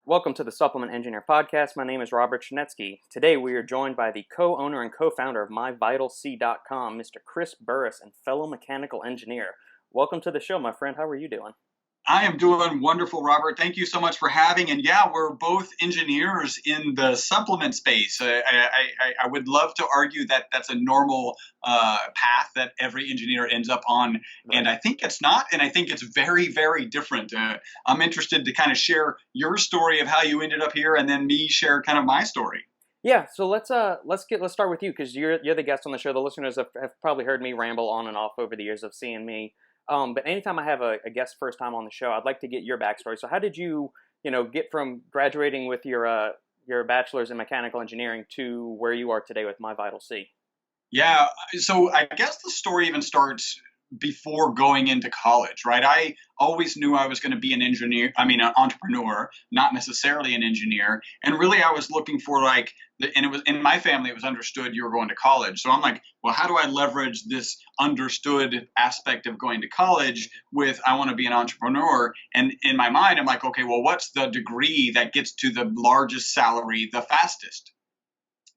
Welcome to the Supplement Engineer Podcast. My name is Robert Chinetsky. Today we are joined by the co-owner and co-founder of MyVitalC.com, Mr. Chris Burres, and fellow mechanical engineer. Welcome to the show, my friend. How are you doing? I am doing wonderful, Robert. Thank you so much for having. And yeah, we're both engineers in the supplement space. I would love to argue that that's a normal path that every engineer ends up on. Right. And I think it's not. And I think it's very, very different. I'm interested to kind of share your story of how you ended up here, and then me share kind of my story. Yeah, so let's start with you, because you're the guest on the show. The listeners have probably heard me ramble on and off over the years of seeing me. But anytime I have a guest first time on the show, I'd like to get your backstory. So how did you get from graduating with your bachelor's in mechanical engineering to where you are today with MyVitalC? Yeah, so I guess the story even starts before going into college, right? I always knew I was going to be an entrepreneur, not necessarily an engineer. And really I was looking for and it was in my family, it was understood you were going to college. So I'm like, well, how do I leverage this understood aspect of going to college with, I want to be an entrepreneur? And in my mind, I'm like, okay, well, what's the degree that gets to the largest salary the fastest?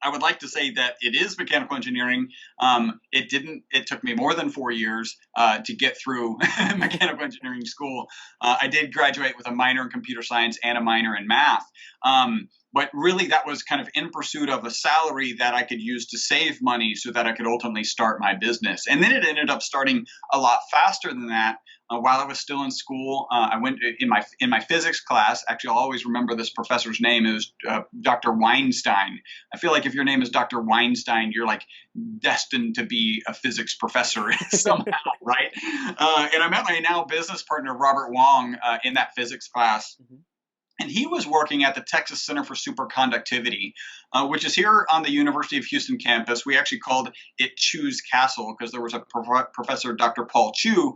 I would like to say that it is mechanical engineering. It took me more than 4 years to get through mechanical engineering school. I did graduate with a minor in computer science and a minor in math. But really that was kind of in pursuit of a salary that I could use to save money so that I could ultimately start my business. And then it ended up starting a lot faster than that. While I was still in school, I went in my physics class. Actually, I'll always remember this professor's name. It was Dr. Weinstein. I feel like if your name is Dr. Weinstein, you're like destined to be a physics professor somehow, right? And I met my now business partner, Robert Wong, in that physics class. Mm-hmm. And he was working at the Texas Center for Superconductivity, which is here on the University of Houston campus. We actually called it Chu's Castle because there was a professor, Dr. Paul Chu,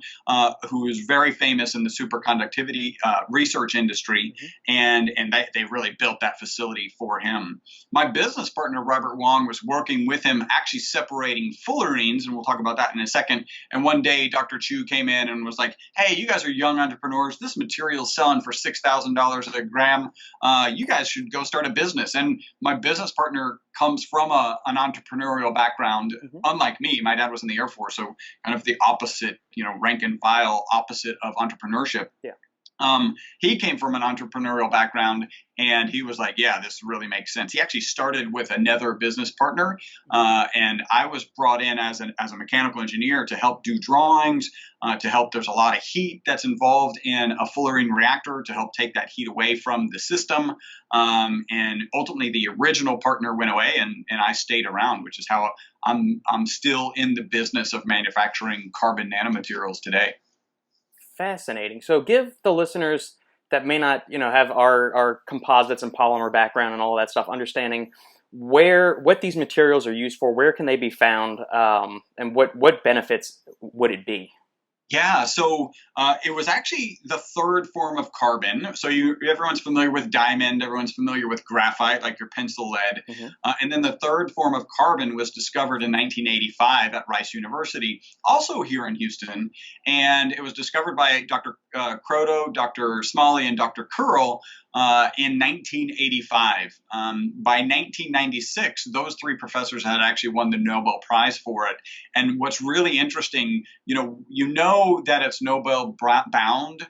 who is very famous in the superconductivity research industry, and they really built that facility for him. My business partner, Robert Wong, was working with him actually separating fullerenes, and we'll talk about that in a second. And one day, Dr. Chu came in and was like, hey, you guys are young entrepreneurs. This material's selling for $6,000 a gram. You guys should go start a business. And my business partner comes from an entrepreneurial background. Mm-hmm. Unlike me, my dad was in the Air Force, so kind of the opposite, rank and file opposite of entrepreneurship. Yeah. He came from an entrepreneurial background, and he was like, yeah, this really makes sense. He actually started with another business partner, and I was brought in as a mechanical engineer to help do drawings, to help. There's a lot of heat that's involved in a fullerene reactor to help take that heat away from the system. And ultimately, the original partner went away, and I stayed around, which is how I'm still in the business of manufacturing carbon nanomaterials today. Fascinating. So give the listeners that may not, have our composites and polymer background and all that stuff, understanding what these materials are used for, where can they be found, and what benefits would it be? Yeah, so it was actually the third form of carbon. So everyone's familiar with diamond, everyone's familiar with graphite, like your pencil lead. Mm-hmm. And then the third form of carbon was discovered in 1985 at Rice University, also here in Houston. And it was discovered by Dr. Croto, Dr. Smalley, and Dr. Curl in 1985. By 1996, those three professors had actually won the Nobel Prize for it. And what's really interesting, you know that it's Nobel bound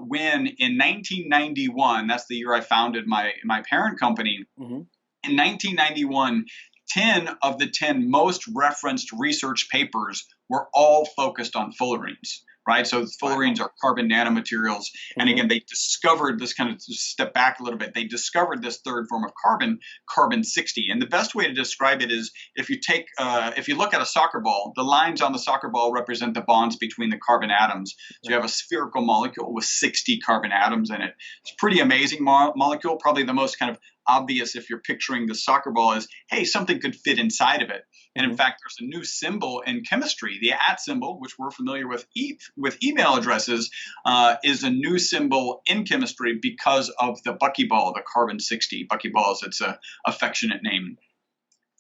when in 1991, that's the year I founded my parent company. Mm-hmm. In 1991, 10 of the 10 most referenced research papers were all focused on fullerenes. Right, so fullerenes are carbon nanomaterials, mm-hmm. And again, they discovered this kind of step back a little bit. They discovered this third form of carbon 60, and the best way to describe it is if you look at a soccer ball, the lines on the soccer ball represent the bonds between the carbon atoms. So you have a spherical molecule with 60 carbon atoms in it. It's a pretty amazing molecule. Probably the most kind of obvious if you're picturing the soccer ball is, hey, something could fit inside of it. And in fact, there's a new symbol in chemistry. The @ symbol, which we're familiar with email addresses, is a new symbol in chemistry because of the Buckyball, the carbon 60. Buckyballs, it's an affectionate name.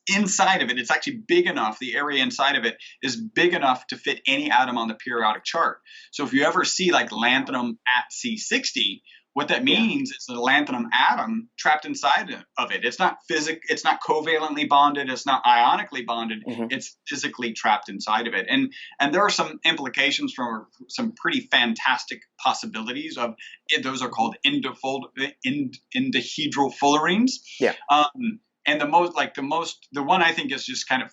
Inside of it, it's actually big enough, the area inside of it is big enough to fit any atom on the periodic chart. So if you ever see like lanthanum at C60, What that means is the lanthanum atom trapped inside of it. It's not it's not covalently bonded. It's not ionically bonded. It's physically trapped inside of it. And there are some implications from some pretty fantastic possibilities of it. Those are called endohedral fullerenes. Yeah. And the one I think is just kind of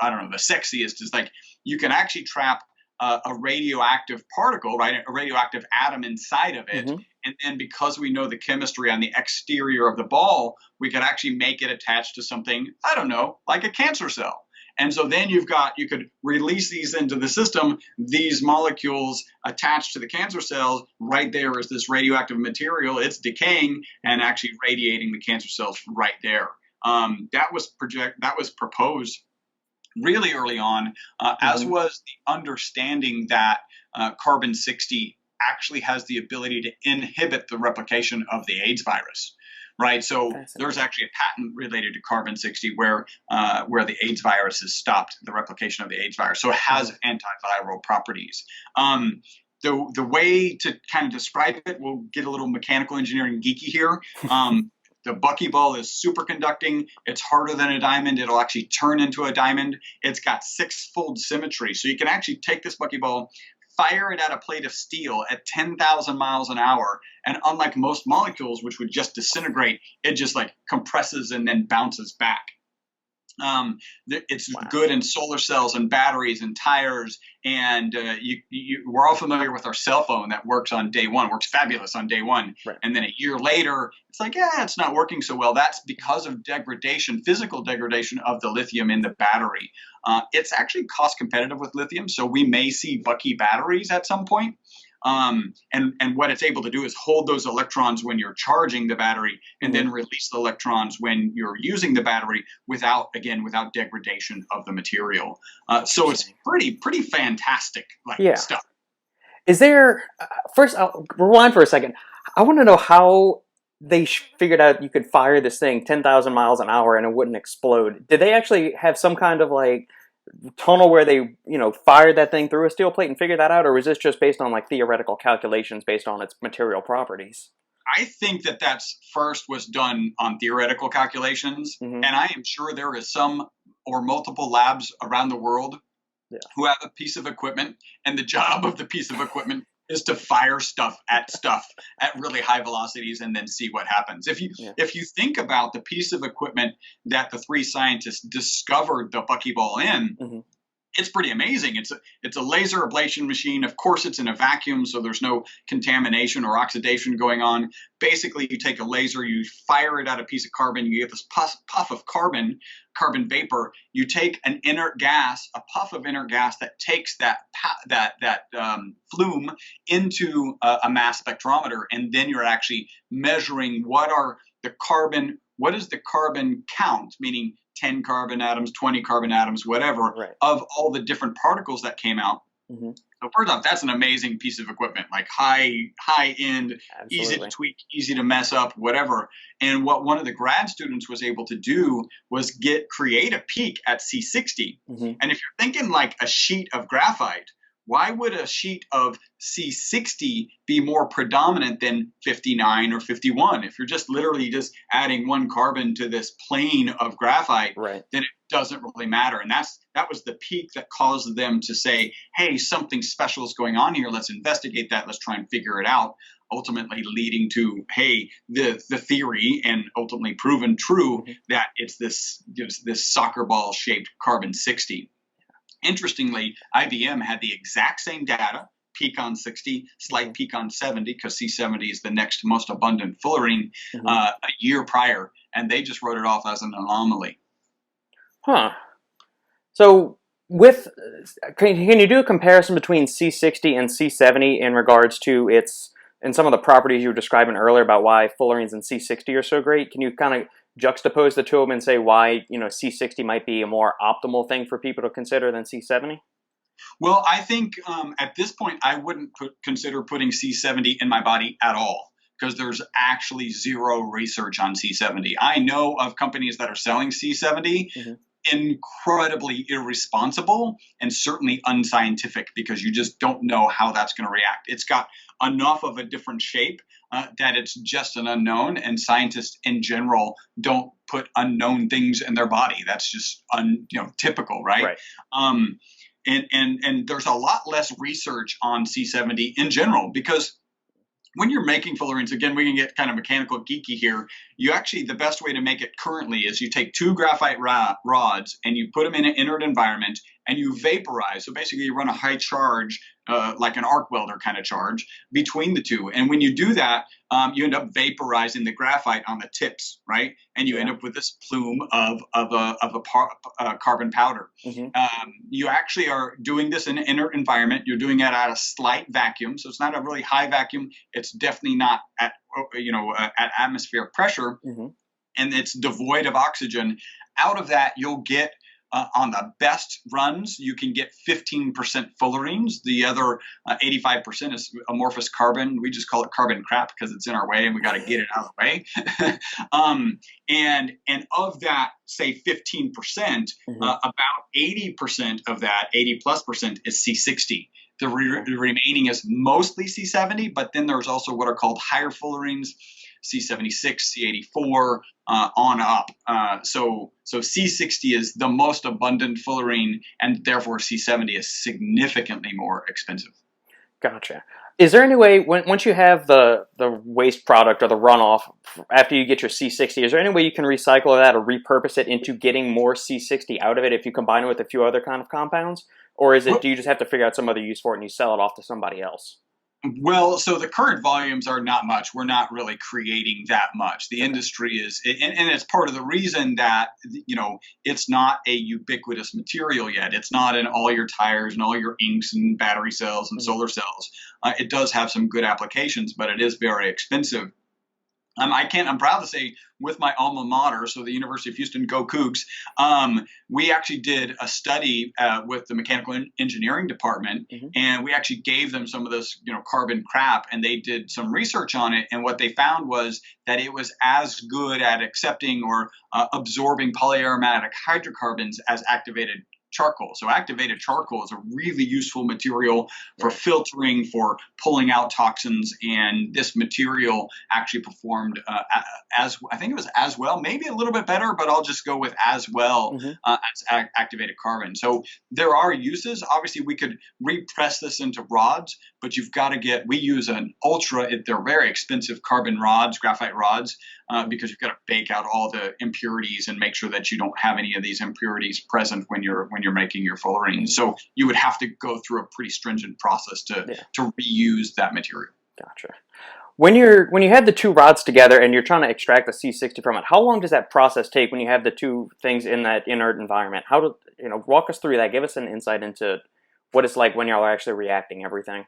I don't know, the sexiest is like you can actually trap a radioactive particle, right? A radioactive atom inside of it. And then because we know the chemistry on the exterior of the ball, we could actually make it attached to something, I don't know, like a cancer cell. And so then you could release these into the system, these molecules attached to the cancer cells. Right there is this radioactive material. It's decaying and actually radiating the cancer cells right there. That was proposed really early on, as was the understanding that carbon-60 actually has the ability to inhibit the replication of the AIDS virus, right? So there's actually a patent related to carbon-60 where the AIDS virus has stopped the replication of the AIDS virus. So it has antiviral properties. The way to kind of describe it, we'll get a little mechanical engineering geeky here. The buckyball is superconducting. It's harder than a diamond. It'll actually turn into a diamond. It's got 6-fold symmetry. So you can actually take this buckyball, fire it at a plate of steel at 10,000 miles an hour. And unlike most molecules, which would just disintegrate, it just like compresses and then bounces back. It's good in solar cells and batteries and tires. And we're all familiar with our cell phone that works on day one, works fabulous on day one. Right. And then a year later, it's like, it's not working so well. That's because of degradation, physical degradation of the lithium in the battery. It's actually cost competitive with lithium. So we may see Bucky batteries at some point. And what it's able to do is hold those electrons when you're charging the battery and then release the electrons when you're using the battery without degradation of the material. So it's pretty fantastic stuff. Is there, first I'll rewind for a second. I want to know how they figured out you could fire this thing 10,000 miles an hour and it wouldn't explode. Did they actually have some kind of like tunnel where they, fired that thing through a steel plate and figured that out, or was this just based on like theoretical calculations based on its material properties? I think that's first was done on theoretical calculations, and I am sure there is some or multiple labs around the world who have a piece of equipment, and the job of the piece of equipment is to fire stuff at really high velocities and then see what happens. If you think about the piece of equipment that the 3 scientists discovered the buckyball in, it's pretty amazing. It's a laser ablation machine. Of course, it's in a vacuum, so there's no contamination or oxidation going on. Basically, you take a laser, you fire it at a piece of carbon, you get this puff of carbon vapor. You take an inert gas, a puff of inert gas that takes that flume into a mass spectrometer, and then you're actually measuring what is the carbon count, meaning 10 carbon atoms, 20 carbon atoms, whatever, of all the different particles that came out. So first off, that's an amazing piece of equipment, like high end, easy to tweak, easy to mess up, whatever. And what one of the grad students was able to do was create a peak at C60. And if you're thinking like a sheet of graphite, why would a sheet of C60 be more predominant than 59 or 51? If you're just literally just adding one carbon to this plane of graphite, then it doesn't really matter. And that was the peak that caused them to say, hey, something special is going on here. Let's investigate that. Let's try and figure it out. Ultimately leading to, hey, the theory, and ultimately proven true, that it's this soccer ball shaped carbon-60. Interestingly, IBM had the exact same data, peak on 60, slight peak on 70, because C70 is the next most abundant fullerene, a year prior, and they just wrote it off as an anomaly. So can you do a comparison between C60 and C70 in regards to and some of the properties you were describing earlier about why fullerenes in C60 are so great? Can you kind of juxtapose the two of them and say why C60 might be a more optimal thing for people to consider than C70? Well, I think at this point I wouldn't consider putting C70 in my body at all, because there's actually zero research on C70. I know of companies that are selling C70. Incredibly irresponsible and certainly unscientific, because you just don't know how that's going to react. It's got enough of a different shape that it's just an unknown, and scientists in general don't put unknown things in their body. That's just typical, right? Right. And there's a lot less research on C70 in general, because when you're making fullerenes, again, we can get kind of mechanical geeky here. The best way to make it currently is you take two graphite rods and you put them in an inert environment and you vaporize. So basically you run a high charge, like an arc welder kind of charge between the two. And when you do that, you end up vaporizing the graphite on the tips, right? And you end up with this plume of a carbon powder. You actually are doing this in an inert environment. You're doing it at a slight vacuum. So it's not a really high vacuum. It's definitely not at atmospheric pressure. And it's devoid of oxygen. Out of that, you'll get on the best runs, you can get 15% fullerenes. The other 85% is amorphous carbon. We just call it carbon crap because it's in our way and we got to get it out of the way. And of that, say 15%, about 80% of that, 80+% is C60. The remaining is mostly C70, but then there's also what are called higher fullerenes, C76, C84, on up. So C60 is the most abundant fullerene, and therefore C70 is significantly more expensive. Gotcha. Is there any way, once you have the waste product or the runoff after you get your C60, is there any way you can recycle that or repurpose it into getting more C60 out of it if you combine it with a few other kind of compounds? Or do you just have to figure out some other use for it and you sell it off to somebody else? Well, so the current volumes are not much. We're not really creating that much. The industry is, and it's part of the reason that, it's not a ubiquitous material yet. It's not in all your tires and all your inks and battery cells and solar cells. It does have some good applications, but it is very expensive. I'm proud to say with my alma mater, so the University of Houston, go Cougs, we actually did a study with the mechanical engineering department, and we actually gave them some of this, carbon crap, and they did some research on it. And what they found was that it was as good at accepting or absorbing polyaromatic hydrocarbons as activated charcoal. So activated charcoal is a really useful material for filtering, for pulling out toxins, and this material actually performed as well, maybe a little bit better, but I'll just go with as well as activated carbon. So there are uses. Obviously, we could repress this into rods, but you've got to we use an they're very expensive carbon rods, graphite rods, because you've got to bake out all the impurities and make sure that you don't have any of these impurities present when you're making your fullerenes. So you would have to go through a pretty stringent process to reuse that material. Gotcha. When you have the two rods together and you're trying to extract the C60 from it, how long does that process take when you have the two things in that inert environment? Walk us through that. Give us an insight into what it's like when y'all are actually reacting everything.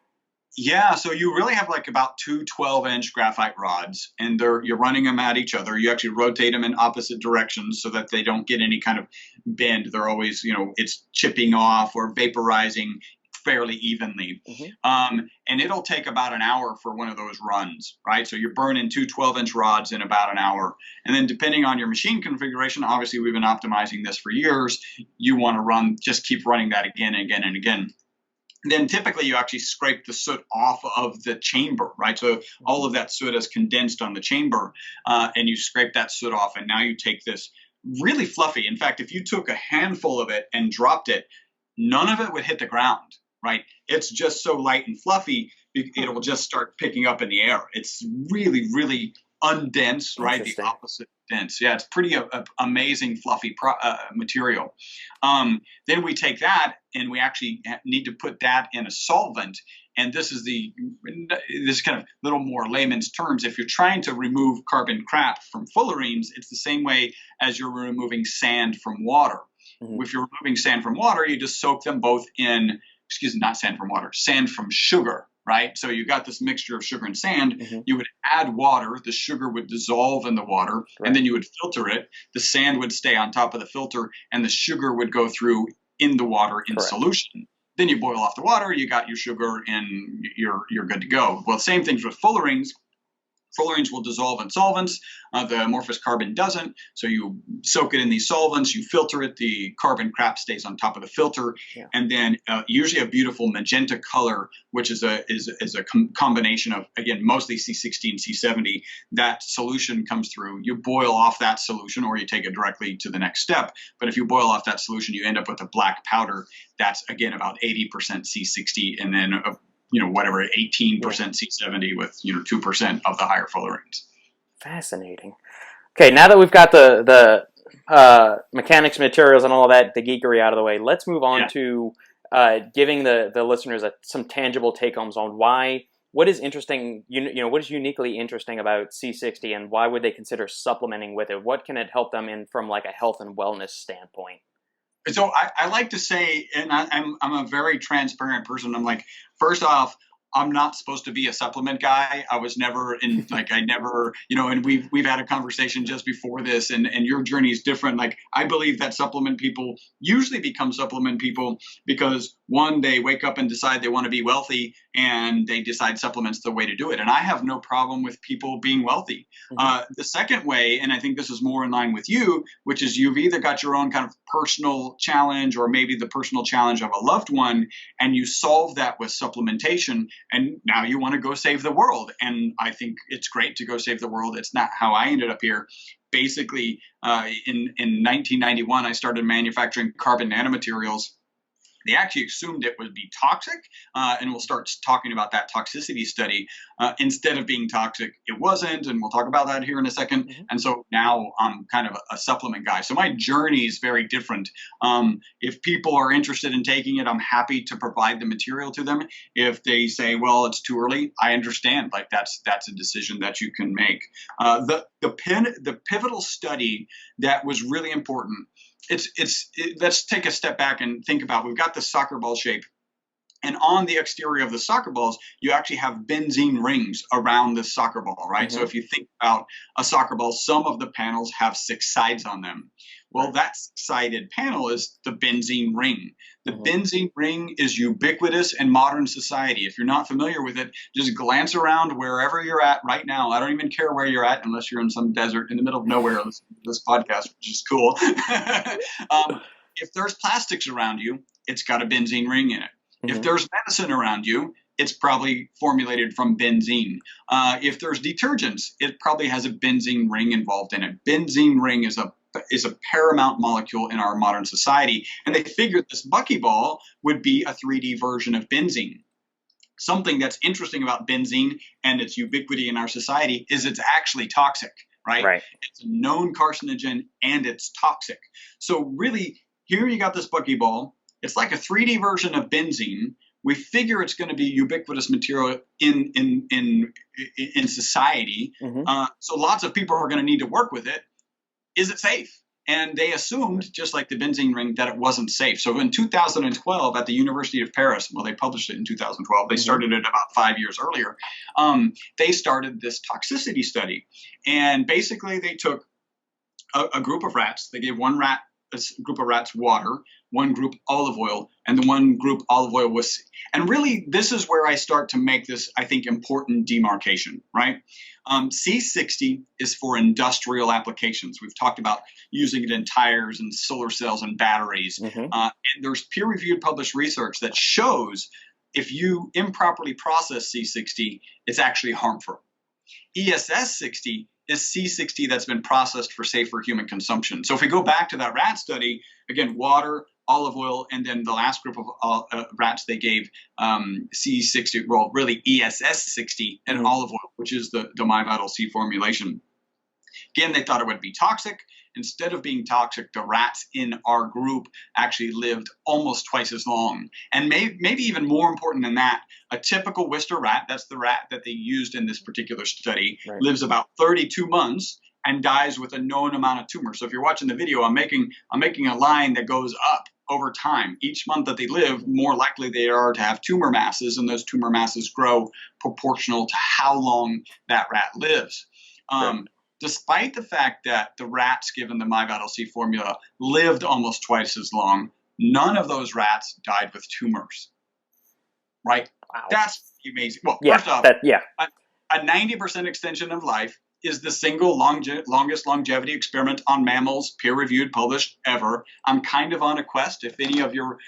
Yeah, so you really have like about two 12-inch graphite rods, and you're running them at each other. You actually rotate them in opposite directions so that they don't get any kind of bend. They're always, it's chipping off or vaporizing fairly evenly. And it'll take about an hour for one of those runs, right? So you're burning two 12-inch rods in about an hour. And then depending on your machine configuration, obviously we've been optimizing this for years, you want to just keep running that again and again and again. Then typically you actually scrape the soot off of the chamber, right? So all of that soot is condensed on the chamber, and you scrape that soot off, and now you take this really fluffy. In fact, if you took a handful of it and dropped it, none of it would hit the ground, right? It's just so light and fluffy, it will just start picking up in the air. It's really, really undense, right? The opposite dense. Yeah, it's pretty amazing, fluffy material. Then we take that and we actually need to put that in a solvent. And this is kind of little more layman's terms. If you're trying to remove carbon crap from fullerenes, it's the same way as you're removing sand from water. If you're removing sand from water, you just soak them both in, not sand from water, sand from sugar. Right? So you got this mixture of sugar and sand. You would add water. The sugar would dissolve in the water, and then you would filter it. The sand would stay on top of the filter, and the sugar would go through in the water in solution. Then you boil off the water. You got your sugar, and you're good to go. Well, same things with fullerenes. fullerenes will dissolve in solvents. The amorphous carbon doesn't. So you soak it in these solvents, you filter it, the carbon crap stays on top of the filter, and then usually a beautiful magenta color, which is a combination of, again, mostly C60 and C70. That solution comes through. You boil off that solution, or you take it directly to the next step. But if you boil off that solution, you end up with a black powder. That's, again, about 80% C60, and then whatever, 18% C70 with 2% of the higher fullerenes. Fascinating. Okay, now that we've got the mechanics, materials, and all that, the geekery out of the way, let's move on to giving the listeners some tangible take-homes on what is interesting, what is uniquely interesting about C60, and why would they consider supplementing with it? What can it help them in from like a health and wellness standpoint? So I like to say, and I'm a very transparent person. I'm like, first off, I'm not supposed to be a supplement guy. I was never in, like, I never, and we've had a conversation just before this, and your journey is different. Like, I believe that supplement people usually become supplement people because, one, they wake up and decide they want to be wealthy, and they decide supplements the way to do it. And I have no problem with people being wealthy. The second way, and I think this is more in line with you, which is you've either got your own kind of personal challenge, or maybe the personal challenge of a loved one, and you solve that with supplementation. And now you want to go save the world. And I think it's great to go save the world. It's not how I ended up here. Basically, in 1991, I started manufacturing carbon nanomaterials. They actually assumed it would be toxic, and we'll start talking about that toxicity study. Instead of being toxic, it wasn't, and we'll talk about that here in a second. And so now I'm kind of a supplement guy. So my journey is very different. If people are interested in taking it, I'm happy to provide the material to them. If they say, well, it's too early, I understand. Like, that's a decision that you can make. The pivotal study that was really important. Let's take a step back and think about, we've got the soccer ball shape, and on the exterior of the soccer balls, you actually have benzene rings around the soccer ball, right? So if you think about a soccer ball, some of the panels have 6 sides on them. Well, that sided panel is the benzene ring. The benzene ring is ubiquitous in modern society. If you're not familiar with it, just glance around wherever you're at right now. I don't even care where you're at, unless you're in some desert in the middle of nowhere listening to this podcast, which is cool. If there's plastics around you, it's got a benzene ring in it. If there's medicine around you, it's probably formulated from benzene. If there's detergents, it probably has a benzene ring involved in it. Benzene ring is a paramount molecule in our modern society. And they figured this Buckyball would be a 3D version of benzene. Something that's interesting about benzene and its ubiquity in our society is it's actually toxic, right? It's a known carcinogen and it's toxic. So really, here you got this Buckyball. It's like a 3D version of benzene. We figure it's going to be ubiquitous material in society. So lots of people are going to need to work with it. Is it safe? And they assumed, just like the benzene ring, that it wasn't safe. So in 2012 at the University of Paris, well, they published it in 2012. They started it about 5 years earlier. They started this toxicity study. And basically they took a group of rats. They gave one rat, a group of rats, water, one group olive oil, and the one group olive oil was. And really, this is where I start to make this, I think, important demarcation, right? C60 is for industrial applications. We've talked about using it in tires and solar cells and batteries. And there's peer-reviewed published research that shows if you improperly process C60, it's actually harmful. ESS60 is C60 that's been processed for safer human consumption. So if we go back to that rat study, again, water, olive oil, and then the last group of rats they gave C60, well, really ESS60 and olive oil, which is the MyVitalC formulation. Again, they thought it would be toxic. Instead of being toxic, the rats in our group actually lived almost twice as long. And maybe even more important than that, a typical Worcester rat, that's the rat that they used in this particular study, lives about 32 months and dies with a known amount of tumor. So if you're watching the video, I'm making a line that goes up over time. Each month that they live, more likely they are to have tumor masses, and those tumor masses grow proportional to how long that rat lives. Despite the fact that the rats given the MyVitalC formula lived almost twice as long, none of those rats died with tumors. Right? Wow. That's amazing. Well, first off, a 90% extension of life is the single longest longevity experiment on mammals, peer-reviewed, published ever. I'm kind of on a quest. If any of your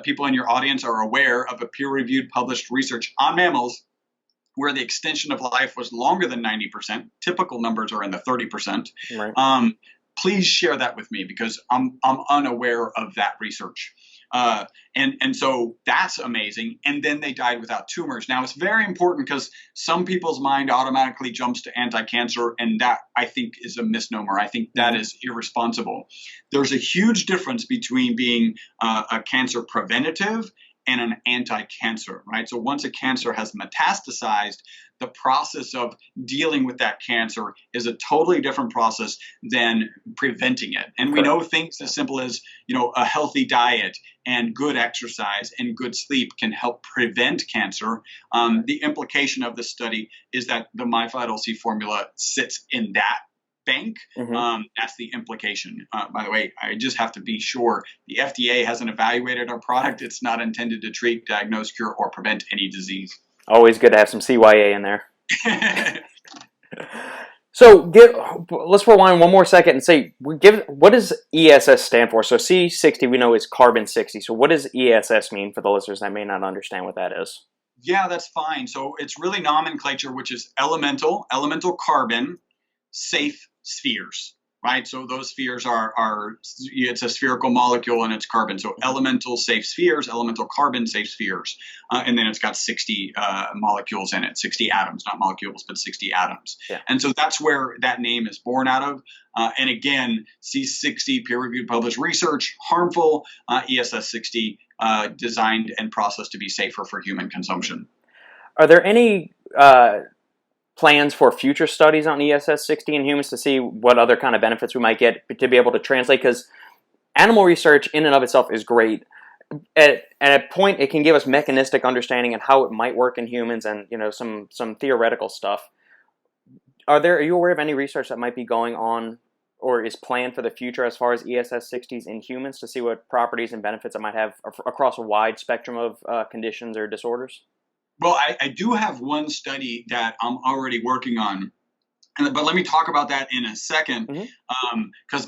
people in your audience are aware of a peer-reviewed, published research on mammals where the extension of life was longer than 90%, typical numbers are in the 30%. Right. Please share that with me because I'm unaware of that research. And so that's amazing. And then they died without tumors. Now, it's very important because some people's mind automatically jumps to anti-cancer, and that, I think, is a misnomer. I think that is irresponsible. There's a huge difference between being a cancer preventative and an anti-cancer, right? So once a cancer has metastasized, the process of dealing with that cancer is a totally different process than preventing it. And we know things as simple as, a healthy diet and good exercise and good sleep can help prevent cancer. The implication of this study is that the MyVitalC formula sits in that bank. That's the implication. By the way, I just have to be sure the FDA hasn't evaluated our product. It's not intended to treat, diagnose, cure, or prevent any disease. Always good to have some CYA in there. So let's rewind one more second and say, what does ESS stand for? So C60 we know is carbon 60. So what does ESS mean for the listeners that may not understand what that is? Yeah, that's fine. So it's really nomenclature, which is elemental carbon, safe spheres. Right, so those spheres it's a spherical molecule and it's carbon. So elemental safe spheres, elemental carbon safe spheres, and then it's got 60 molecules in it, 60 atoms, not molecules, but 60 atoms. Yeah. And so that's where that name is born out of. And again, C60 peer-reviewed published research, harmful, ESS60 designed and processed to be safer for human consumption. Are there any plans for future studies on ESS60 in humans to see what other kind of benefits we might get to be able to translate? Because animal research in and of itself is great. At a point, it can give us mechanistic understanding and how it might work in humans and some theoretical stuff. Are you aware of any research that might be going on or is planned for the future as far as ESS60s in humans to see what properties and benefits it might have across a wide spectrum of conditions or disorders? Well, I do have one study that I'm already working on, but let me talk about that in a second. Because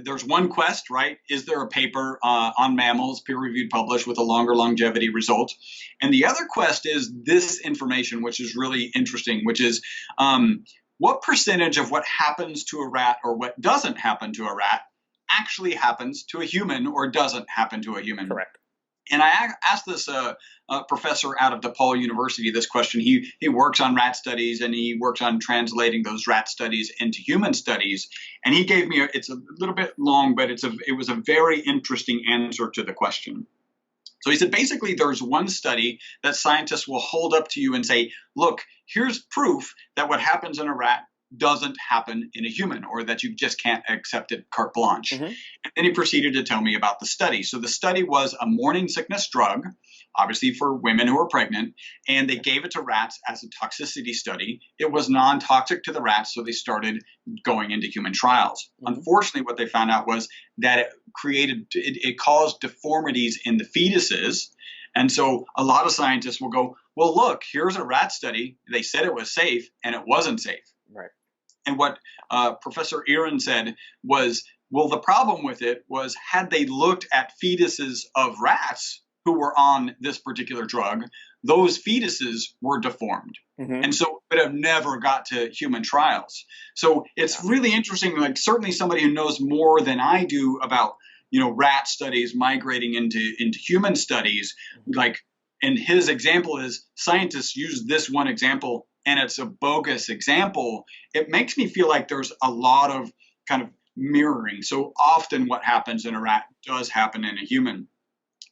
there's one quest, right? Is there a paper on mammals, peer-reviewed, published with a longer longevity result? And the other quest is this information, which is really interesting, which is what percentage of what happens to a rat or what doesn't happen to a rat actually happens to a human or doesn't happen to a human? Correct. And I asked this professor out of DePaul University this question. He works on rat studies and he works on translating those rat studies into human studies. And he gave me it's a little bit long, but it was a very interesting answer to the question. So he said, basically, there's one study that scientists will hold up to you and say, look, here's proof that what happens in a rat doesn't happen in a human, or that you just can't accept it carte blanche. And then he proceeded to tell me about the study. So the study was a morning sickness drug, obviously for women who are pregnant, and they gave it to rats as a toxicity study. It was non-toxic to the rats, so they started going into human trials. Unfortunately, what they found out was that it caused deformities in the fetuses. And so a lot of scientists will go, well, look, here's a rat study. They said it was safe, and it wasn't safe. Right. And what Professor Erin said was, well, the problem with it was had they looked at fetuses of rats who were on this particular drug, those fetuses were deformed. And so it would have never got to human trials. So it's really interesting, like certainly somebody who knows more than I do about, rat studies migrating into human studies, and his example is scientists use this one example and it's a bogus example. It makes me feel like there's a lot of kind of mirroring. So often what happens in a rat does happen in a human.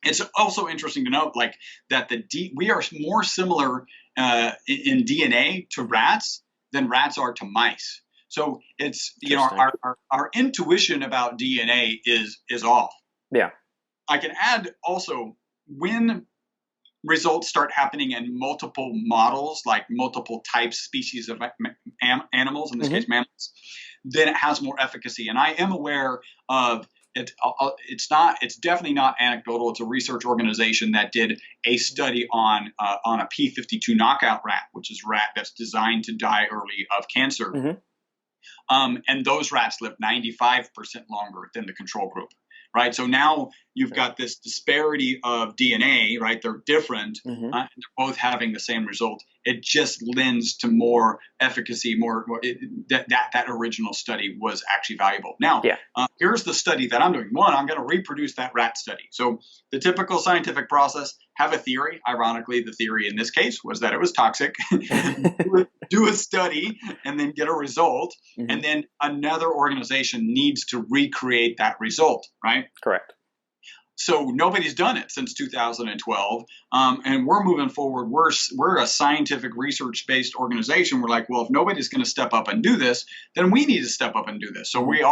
It's also interesting to note that we are more similar in DNA to rats than rats are to mice. So it's, our intuition about DNA is off. Yeah. I can add also when results start happening in multiple models, like multiple types, species of animals, in this case mammals, then it has more efficacy. And I am aware of It's definitely not anecdotal. It's a research organization that did a study on a P52 knockout rat, which is a rat that's designed to die early of cancer. And those rats live 95% longer than the control group. Right. So now you've got this disparity of DNA, right? They're different. And they're both having the same result. It just lends to more efficacy, that original study was actually valuable. Now, here's the study that I'm doing. One, I'm going to reproduce that rat study. So the typical scientific process, have a theory. Ironically, the theory in this case was that it was toxic. Do a study and then get a result. And then another organization needs to recreate that result, right? Correct. So nobody's done it since 2012, and we're moving forward. We're a scientific research-based organization. We're like, well, if nobody's going to step up and do this, then we need to step up and do this. So we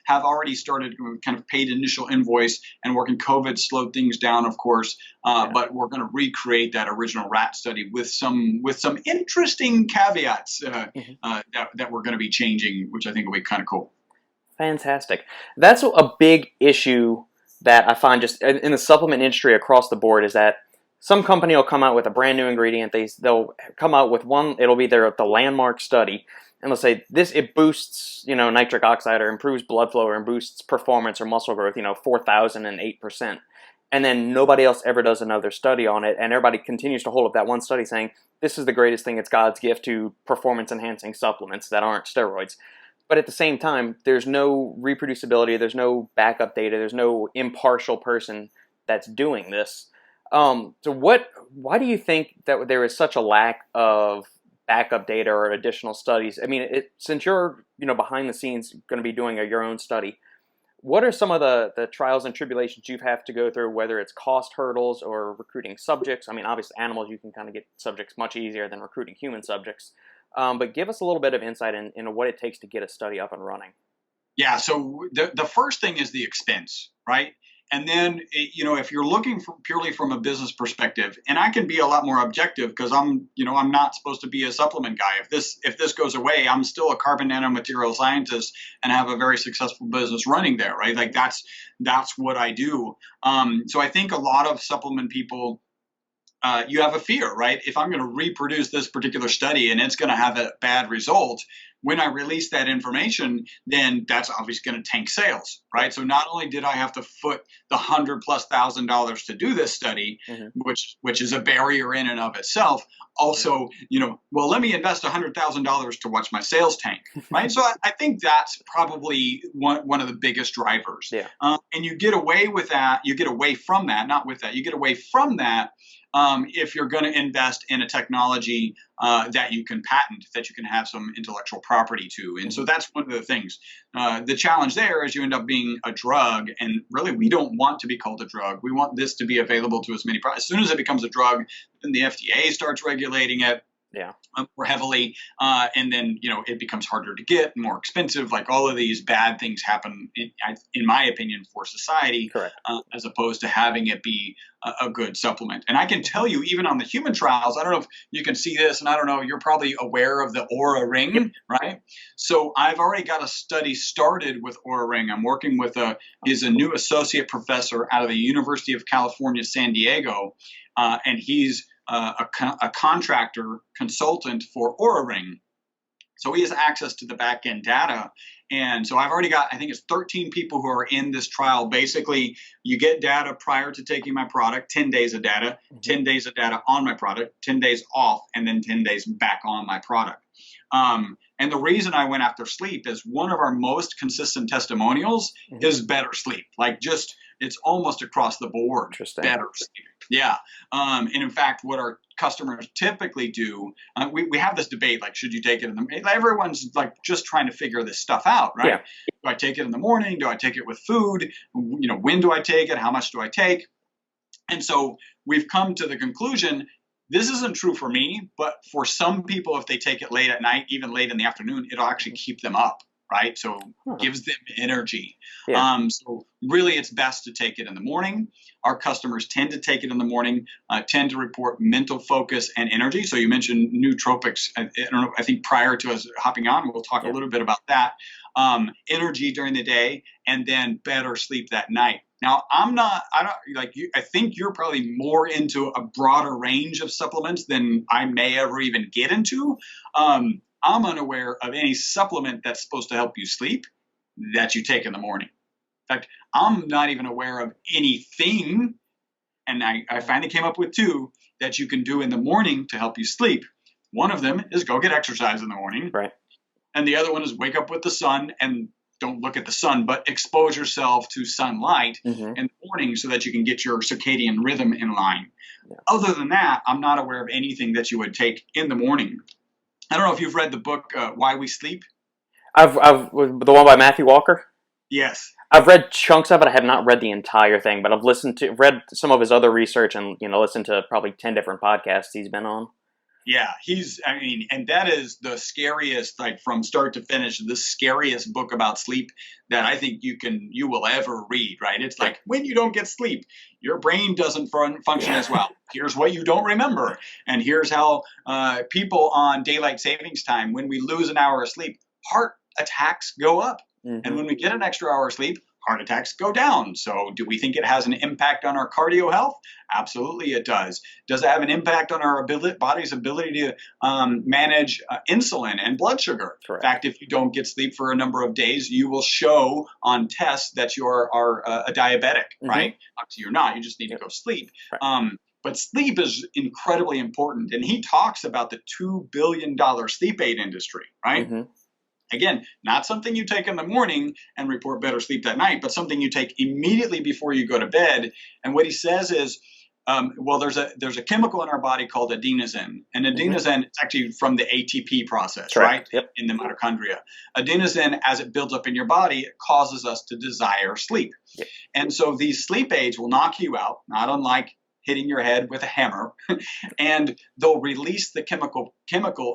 have already started kind of paid initial invoice and working. COVID slowed things down, of course, but we're going to recreate that original rat study with some interesting caveats that we're going to be changing, which I think will be kind of cool. Fantastic. That's a big issue that I find just in the supplement industry across the board, is that some company will come out with a brand new ingredient. They'll come out with one. It'll be the landmark study, and they'll say it boosts nitric oxide or improves blood flow or boosts performance or muscle growth 4,008%, and then nobody else ever does another study on it, and everybody continues to hold up that one study saying this is the greatest thing. It's God's gift to performance enhancing supplements that aren't steroids. But at the same time, there's no reproducibility, there's no backup data, there's no impartial person that's doing this. So why do you think that there is such a lack of backup data or additional studies? I mean, since you're behind the scenes going to be doing your own study, what are some of the trials and tribulations you have to go through, whether it's cost hurdles or recruiting subjects? I mean, obviously animals, you can kind of get subjects much easier than recruiting human subjects. But give us a little bit of insight into what it takes to get a study up and running. Yeah. So the first thing is the expense, right? And then, if you're looking purely from a business perspective, and I can be a lot more objective because I'm not supposed to be a supplement guy. If this goes away, I'm still a carbon nanomaterial scientist and have a very successful business running there, right? Like that's what I do. So I think a lot of supplement people, you have a fear, right? If I'm going to reproduce this particular study and it's going to have a bad result, when I release that information, then that's obviously going to tank sales, right? So not only did I have to foot the $100,000+ to do this study, which is a barrier in and of itself, also, let me invest $100,000 to watch my sales tank, right? So I think that's probably one of the biggest drivers. Yeah. And you get away with that. You get away from that, not with that. You get away from that if you're going to invest in a technology that you can patent, that you can have some intellectual property to. And so that's one of the things. The challenge there is you end up being a drug, and really we don't want to be called a drug. We want this to be available to as many. As soon as it becomes a drug, then the FDA starts regulating it. More heavily, and then it becomes harder to get, more expensive. Like all of these bad things happen, in my opinion, for society, as opposed to having it be a good supplement. And I can tell you, even on the human trials, I don't know if you can see this, and I don't know, you're probably aware of the Aura Ring, right? So I've already got a study started with Aura Ring. I'm working with he's a new associate professor out of the University of California, San Diego, and he's a contractor consultant for Aura Ring. So he has access to the back end data. And so I've already got, I think it's 13 people who are in this trial. Basically, you get data prior to taking my product, 10 days of data, 10 days of data on my product, 10 days off, and then 10 days back on my product. And the reason I went after sleep is one of our most consistent testimonials is better sleep. Like just, it's almost across the board. Better sleep. Yeah. And in fact, what our customers typically do, we have this debate, like, should you take it everyone's like just trying to figure this stuff out, right? Yeah. Do I take it in the morning? Do I take it with food? When do I take it? How much do I take? And so we've come to the conclusion, this isn't true for me, but for some people, if they take it late at night, even late in the afternoon, it'll actually keep them up, right? So gives them energy. Yeah. So really, it's best to take it in the morning. Our customers tend to take it in the morning, tend to report mental focus and energy. So you mentioned nootropics. I don't know. I think prior to us hopping on, we'll talk a little bit about that. energy during the day, and then better sleep that night. Now, I don't like you. I think you're probably more into a broader range of supplements than I may ever even get into. I'm unaware of any supplement that's supposed to help you sleep that you take in the morning. In fact, I'm not even aware of anything, and I finally came up with two that you can do in the morning to help you sleep. One of them is go get exercise in the morning. Right. And the other one is wake up with the sun and don't look at the sun, but expose yourself to sunlight in the morning so that you can get your circadian rhythm in line. Yeah. Other than that, I'm not aware of anything that you would take in the morning. I don't know if you've read the book, Why We Sleep. I've the one by Matthew Walker. Yes. I've read chunks of it. I have not read the entire thing, but I've read some of his other research and, listened to probably 10 different podcasts he's been on. Yeah, and that is the scariest, like from start to finish, the scariest book about sleep that I think you will ever read, right? It's like when you don't get sleep, your brain doesn't function as well. Here's what you don't remember. And here's how people on daylight savings time, when we lose an hour of sleep, heart attacks go up. And when we get an extra hour of sleep, heart attacks go down. So do we think it has an impact on our cardio health? Absolutely it does. Does it have an impact on our body's ability to manage insulin and blood sugar? Correct. In fact, if you don't get sleep for a number of days, you will show on tests that you are a diabetic, right? Obviously you're not. You just need to go sleep. Right. But sleep is incredibly important. And he talks about the $2 billion sleep aid industry, right? Again, not something you take in the morning and report better sleep that night, but something you take immediately before you go to bed. And what he says is, there's a chemical in our body called adenosine. And adenosine is actually from the ATP process, right? Yep. In the mitochondria. Adenosine, as it builds up in your body, it causes us to desire sleep. Yep. And so these sleep aids will knock you out, not unlike hitting your head with a hammer, and they'll release the chemical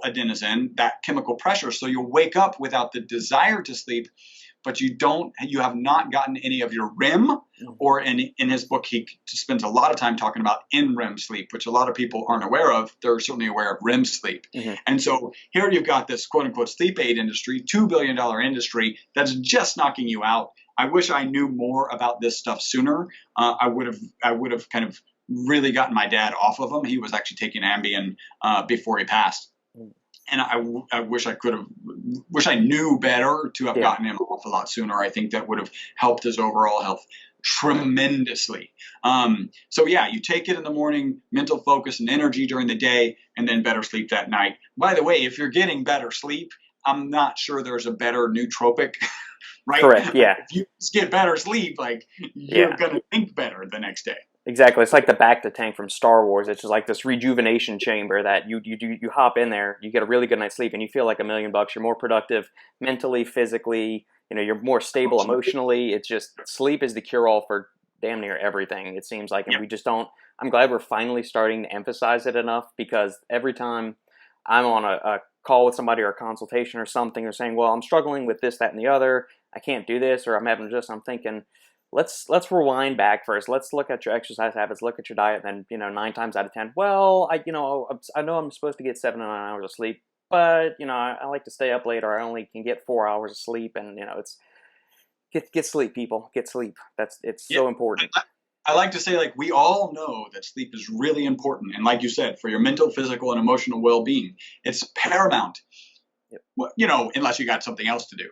adenosine, that chemical pressure, so you'll wake up without the desire to sleep, but you have not gotten any of your REM, or in his book, he spends a lot of time talking about NREM sleep, which a lot of people aren't aware of. They're certainly aware of REM sleep. And so here you've got this quote unquote sleep aid industry, $2 billion industry that's just knocking you out. I wish I knew more about this stuff sooner. I would have kind of really gotten my dad off of him. He was actually taking Ambien before he passed. And I wish I knew better to have gotten him off a lot sooner. I think that would have helped his overall health tremendously. So yeah, you take it in the morning, mental focus and energy during the day, and then better sleep that night. By the way, if you're getting better sleep, I'm not sure there's a better nootropic, right? Correct, yeah. If you just get better sleep, like you're going to think better the next day. Exactly. It's like the Bacta tank from Star Wars. It's just like this rejuvenation chamber that you hop in there, you get a really good night's sleep, and you feel like $1 million. You're more productive mentally, physically. You're more stable emotionally. It's just sleep is the cure-all for damn near everything, it seems like. And we just don't. I'm glad we're finally starting to emphasize it enough, because every time I'm on a call with somebody or a consultation or something, they're saying, well, I'm struggling with this, that, and the other. I can't do this, or I'm having this. I'm thinking, let's rewind back first. Let's look at your exercise habits, look at your diet, and then 9 times out of 10, well, I know I'm supposed to get 7 to 9 hours of sleep, but I like to stay up late, or I only can get 4 hours of sleep, and it's get sleep, people, get sleep. It's so important. I like to say, like, we all know that sleep is really important, and like you said, for your mental, physical, and emotional well-being, it's paramount. Unless you got something else to do.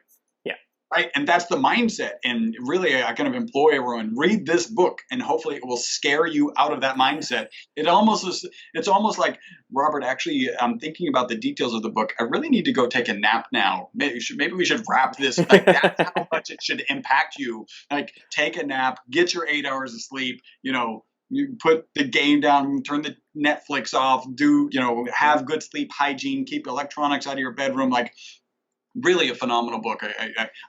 Right. And that's the mindset. And really, I kind of implore everyone, read this book, and hopefully it will scare you out of that mindset. It's almost like, Robert, actually, I'm thinking about the details of the book. I really need to go take a nap now. Maybe we should wrap this. Like, that's how much it should impact you. Like, take a nap, get your 8 hours of sleep, you put the game down, turn the Netflix off, have good sleep hygiene, keep electronics out of your bedroom. Like, really a phenomenal book.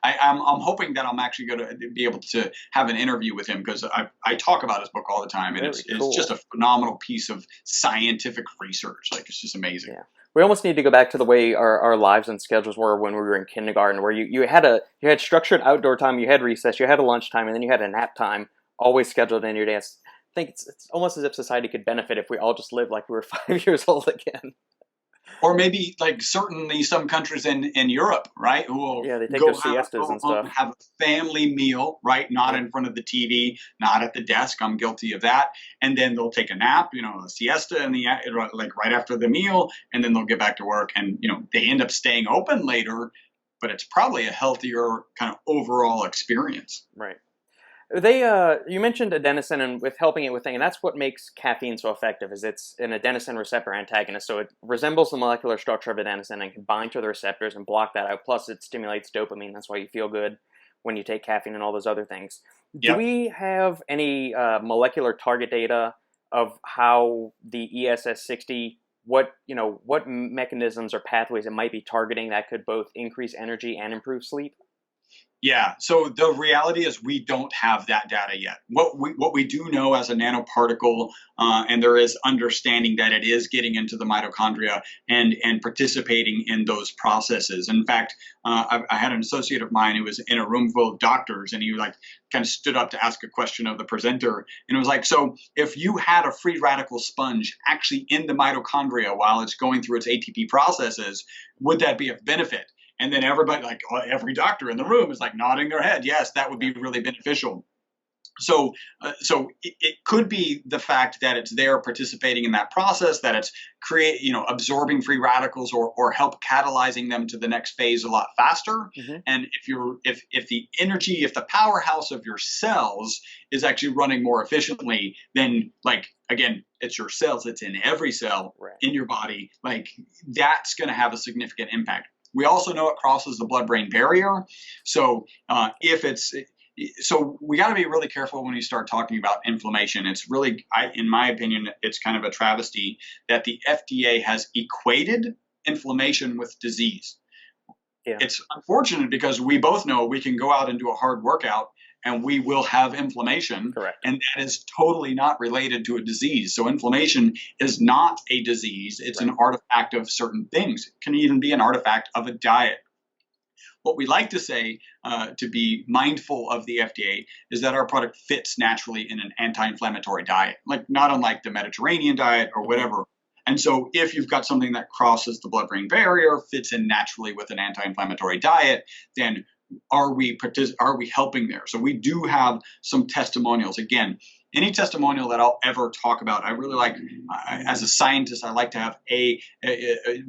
I'm hoping that I'm actually going to be able to have an interview with him, because I talk about his book all the time, and it's just a phenomenal piece of scientific research. Like, it's just amazing. Yeah. We almost need to go back to the way our lives and schedules were when we were in kindergarten, where you had structured outdoor time, you had recess, you had a lunchtime, and then you had a nap time, always scheduled in your day. I think it's almost as if society could benefit if we all just lived like we were 5 years old again. Or maybe like certainly some countries in Europe, right, who will Yeah, they take go their siestas and home and stuff. have a family meal, right? Not in front of the TV, not at the desk. I'm guilty of that. And then they'll take a nap, a siesta like right after the meal, and then they'll get back to work. And they end up staying open later, but it's probably a healthier kind of overall experience. Right. You mentioned adenosine and with helping it with things, and that's what makes caffeine so effective. Is it's an adenosine receptor antagonist, so it resembles the molecular structure of adenosine and can bind to the receptors and block that out. Plus, it stimulates dopamine. That's why you feel good when you take caffeine and all those other things. Do Yep. we have any molecular target data of how the ESS60, what mechanisms or pathways it might be targeting that could both increase energy and improve sleep? Yeah. So the reality is we don't have that data yet. What we do know as a nanoparticle, and there is understanding that it is getting into the mitochondria and participating in those processes. In fact, I had an associate of mine who was in a room full of doctors, and he like kind of stood up to ask a question of the presenter, and it was like, so if you had a free radical sponge actually in the mitochondria while it's going through its ATP processes, would that be of benefit? And then everybody, like every doctor in the room, is like nodding their head. Yes, that would be really beneficial. So it could be the fact that it's there participating in that process, that it's absorbing free radicals or help catalyzing them to the next phase a lot faster. Mm-hmm. And if the energy, if the powerhouse of your cells is actually running more efficiently, then again, it's your cells, it's in every cell in your body, that's going to have a significant impact. We also know it crosses the blood-brain barrier. So so we got to be really careful when we start talking about inflammation. It's really, in my opinion, it's kind of a travesty that the FDA has equated inflammation with disease. Yeah. It's unfortunate because we both know we can go out and do a hard workout and we will have inflammation. Correct. And that is totally not related to a disease. So inflammation is not a disease. It's an artifact of certain things. It can even be an artifact of a diet. What we like to say, to be mindful of the FDA, is that our product fits naturally in an anti-inflammatory diet, not unlike the Mediterranean diet or whatever. And so if you've got something that crosses the blood-brain barrier, fits in naturally with an anti-inflammatory diet, then are we helping there? So we do have some testimonials. Again, any testimonial that I'll ever talk about, I really like, as a scientist, I like to have a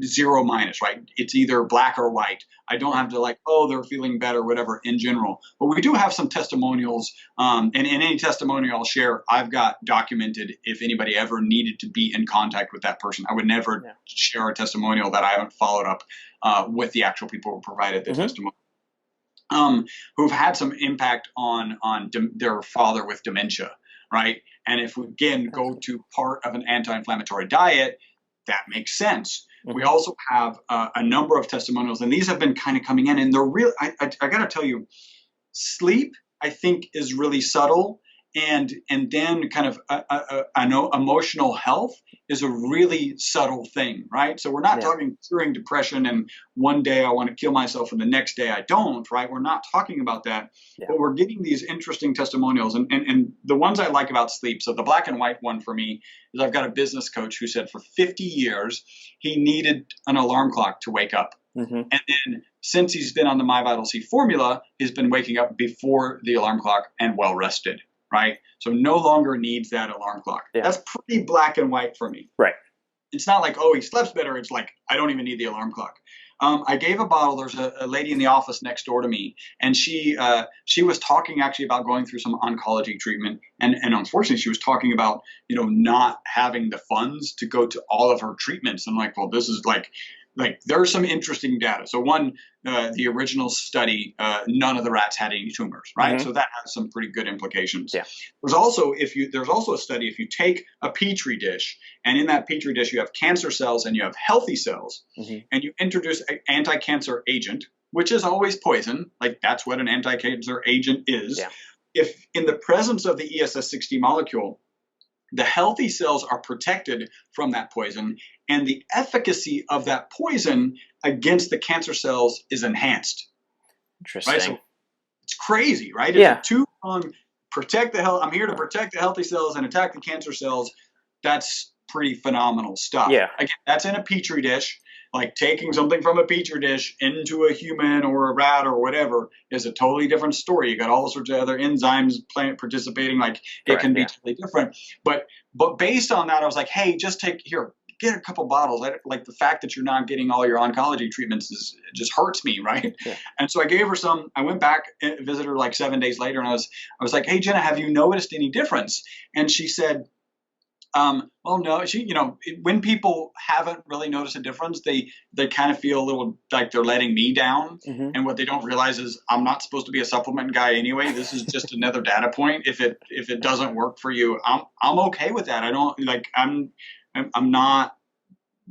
zero minus, right? It's either black or white. I don't have to they're feeling better, whatever, in general. But we do have some testimonials, and in any testimonial I'll share, I've got documented if anybody ever needed to be in contact with that person. I would never share a testimonial that I haven't followed up with the actual people who provided the testimonial. Who've had some impact on their father with dementia, right? And if we, again, go to part of an anti-inflammatory diet, that makes sense. Mm-hmm. We also have a number of testimonials, and these have been kind of coming in, and they're real. I got to tell you, sleep, I think, is really subtle. And then kind of I know emotional health is a really subtle thing, right? So we're not talking curing depression and one day I want to kill myself and the next day I don't, right? We're not talking about that, but we're getting these interesting testimonials. And the ones I like about sleep, so the black and white one for me is I've got a business coach who said for 50 years he needed an alarm clock to wake up. Mm-hmm. And then since he's been on the MyVitalC formula, he's been waking up before the alarm clock and well rested. Right? So no longer needs that alarm clock. Yeah. That's pretty black and white for me. Right. It's not like, oh, he sleeps better. It's like, I don't even need the alarm clock. I gave a bottle. There's a lady in the office next door to me, and she was talking actually about going through some oncology treatment. And unfortunately, she was talking about, not having the funds to go to all of her treatments. I'm like, well, this is like there's some interesting data. So one, the original study, none of the rats had any tumors, right? Mm-hmm. So that has some pretty good implications. Yeah. There's also a study, if you take a petri dish and in that petri dish you have cancer cells and you have healthy cells, mm-hmm. and you introduce an anti-cancer agent, which is always poison, that's what an anti-cancer agent is. Yeah. If in the presence of the ESS60 molecule, the healthy cells are protected from that poison, and the efficacy of that poison against the cancer cells is enhanced. Interesting. Right? So it's crazy, right? Yeah. It's a two-pronged I'm here to protect the healthy cells and attack the cancer cells. That's pretty phenomenal stuff. Yeah. Again, that's in a petri dish. Like taking something from a petri dish into a human or a rat or whatever is a totally different story. You got all sorts of other enzymes participating. Like it can be totally different. But based on that, I was like, hey, just get a couple bottles. Like the fact that you're not getting all your oncology treatments just hurts me, right? Yeah. And so I gave her some. I went back and visited her like 7 days later, and I was like, hey, Jenna, have you noticed any difference? And she said, well, no. When people haven't really noticed a difference, they kind of feel a little like they're letting me down. Mm-hmm. And what they don't realize is I'm not supposed to be a supplement guy anyway. This is just another data point. If it doesn't work for you, I'm okay with that. I don't like I'm not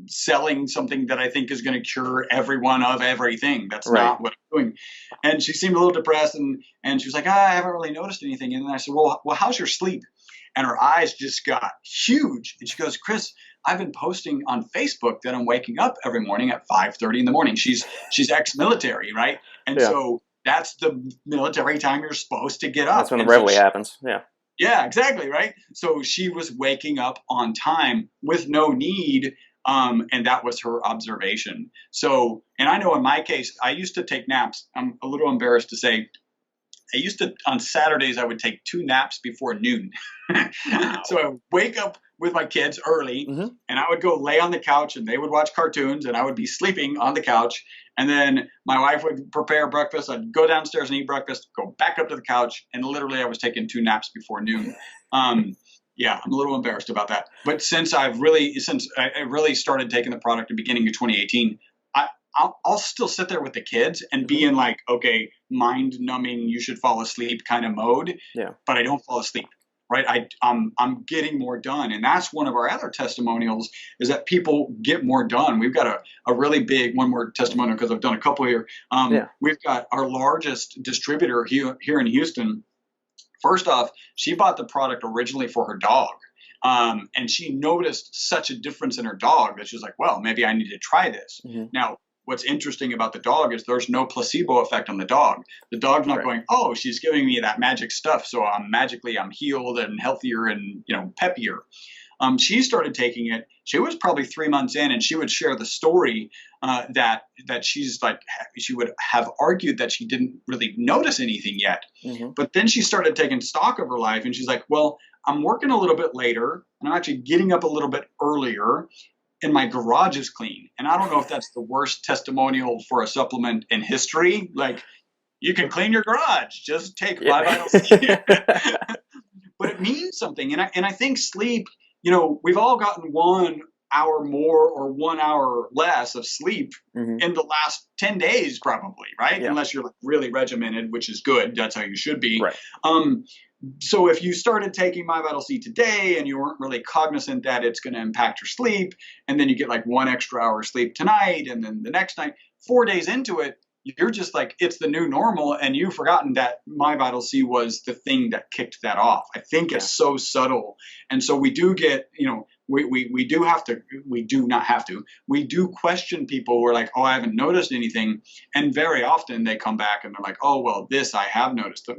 selling something that I think is going to cure everyone of everything. That's not what I'm doing. And she seemed a little depressed, and she was like, I haven't really noticed anything. And then I said, well, how's your sleep? And her eyes just got huge. And she goes, Chris, I've been posting on Facebook that I'm waking up every morning at 5:30 in the morning. She's ex-military, right? And so that's the military time you're supposed to get up. That's when the reveille happens. Yeah. Yeah, exactly, right? So she was waking up on time with no need, and that was her observation. So, and I know in my case, I used to take naps. I'm a little embarrassed to say, on Saturdays, I would take 2 naps before noon. Wow. So I would wake up with my kids early, mm-hmm. and I would go lay on the couch, and they would watch cartoons, and I would be sleeping on the couch. And then my wife would prepare breakfast. I'd go downstairs and eat breakfast, go back up to the couch, and literally I was taking 2 naps before noon. Yeah, I'm a little embarrassed about that. But since I really started taking the product at the beginning of 2018, I'll still sit there with the kids and be in like, okay, mind numbing, you should fall asleep kind of mode. Yeah. But I don't fall asleep, right? I'm getting more done. And that's one of our other testimonials is that people get more done. We've got a really big one more testimonial because I've done a couple here. We've got our largest distributor here in Houston. First off, she bought the product originally for her dog. And she noticed such a difference in her dog that she was like, well, maybe I need to try this. Mm-hmm. Now, what's interesting about the dog is there's no placebo effect on the dog. The dog's not going, oh, she's giving me that magic stuff, so I'm healed and healthier and peppier. She started taking it. She was probably 3 months in, and she would share the story that she's like, she would have argued that she didn't really notice anything yet. Mm-hmm. But then she started taking stock of her life, and she's like, well, I'm working a little bit later, and I'm actually getting up a little bit earlier, and my garage is clean. And I don't know if that's the worst testimonial for a supplement in history. Like, you can clean your garage, just take MyVitalC. But it means something. And I think sleep, we've all gotten 1 hour more or 1 hour less of sleep mm-hmm. in the last 10 days, probably, right? Yeah. Unless you're like really regimented, which is good. That's how you should be. Right. So if you started taking MyVitalC today and you weren't really cognizant that it's going to impact your sleep, and then you get like 1 extra hour sleep tonight, and then the next night, 4 days into it, you're just like, it's the new normal, and you've forgotten that MyVitalC was the thing that kicked that off. I think it's so subtle. And so we do get, we do question people who are like, oh, I haven't noticed anything. And very often they come back and they're like, oh, well, this I have noticed.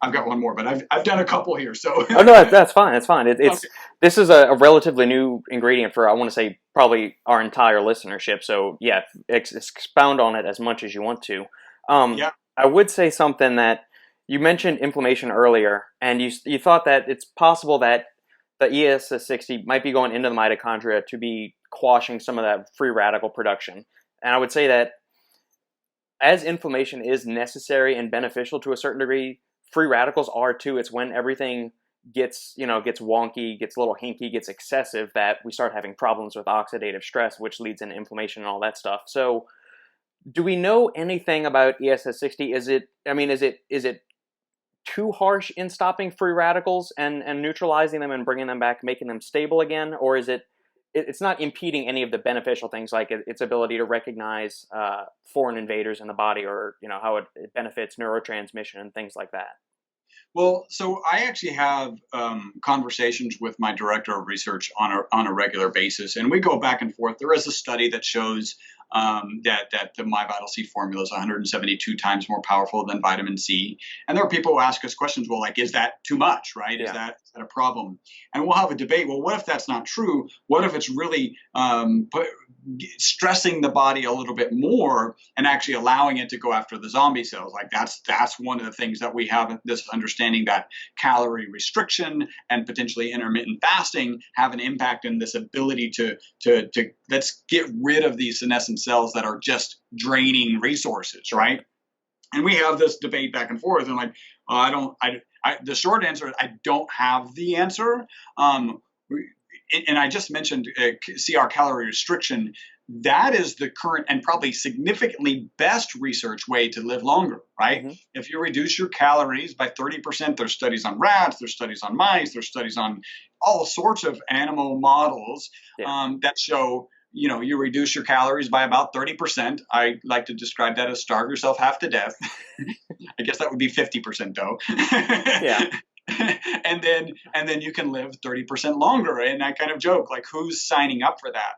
I've got one more, but I've done a couple here. So oh, no, that's fine. That's fine. Okay. This is a relatively new ingredient for, I want to say, probably our entire listenership. So yeah, expound on it as much as you want to. I would say something that you mentioned inflammation earlier, and you thought that it's possible that the ESS60 might be going into the mitochondria to be quashing some of that free radical production. And I would say that as inflammation is necessary and beneficial to a certain degree, free radicals are too. It's when everything gets wonky, gets a little hinky, gets excessive, that we start having problems with oxidative stress, which leads into inflammation and all that stuff. So do we know anything about ESS60? Is it too harsh in stopping free radicals and neutralizing them and bringing them back, making them stable again? Or is it's not impeding any of the beneficial things like its ability to recognize foreign invaders in the body, or how it benefits neurotransmission and things like that? Well, so I actually have conversations with my director of research on a regular basis, and we go back and forth. There is a study that shows that the MyVitalC formula is 172 times more powerful than vitamin C. And there are people who ask us questions, well, like, is that too much, right? Yeah. Is that a problem? And we'll have a debate. Well, what if that's not true? What if it's really stressing the body a little bit more and actually allowing it to go after the zombie cells. Like that's one of the things that we have, this understanding that calorie restriction and potentially intermittent fasting have an impact in this ability to let's get rid of these senescent cells that are just draining resources, right? And we have this debate back and forth, and like, the short answer is I don't have the answer. And I just mentioned CR calorie restriction. That is the current and probably significantly best research way to live longer, right? Mm-hmm. If you reduce your calories by 30%, there's studies on rats, there's studies on mice, there's studies on all sorts of animal models that show, you reduce your calories by about 30%. I like to describe that as starve yourself half to death. I guess that would be 50% though. Yeah. And then you can live 30% longer. And I kind of joke, like, who's signing up for that?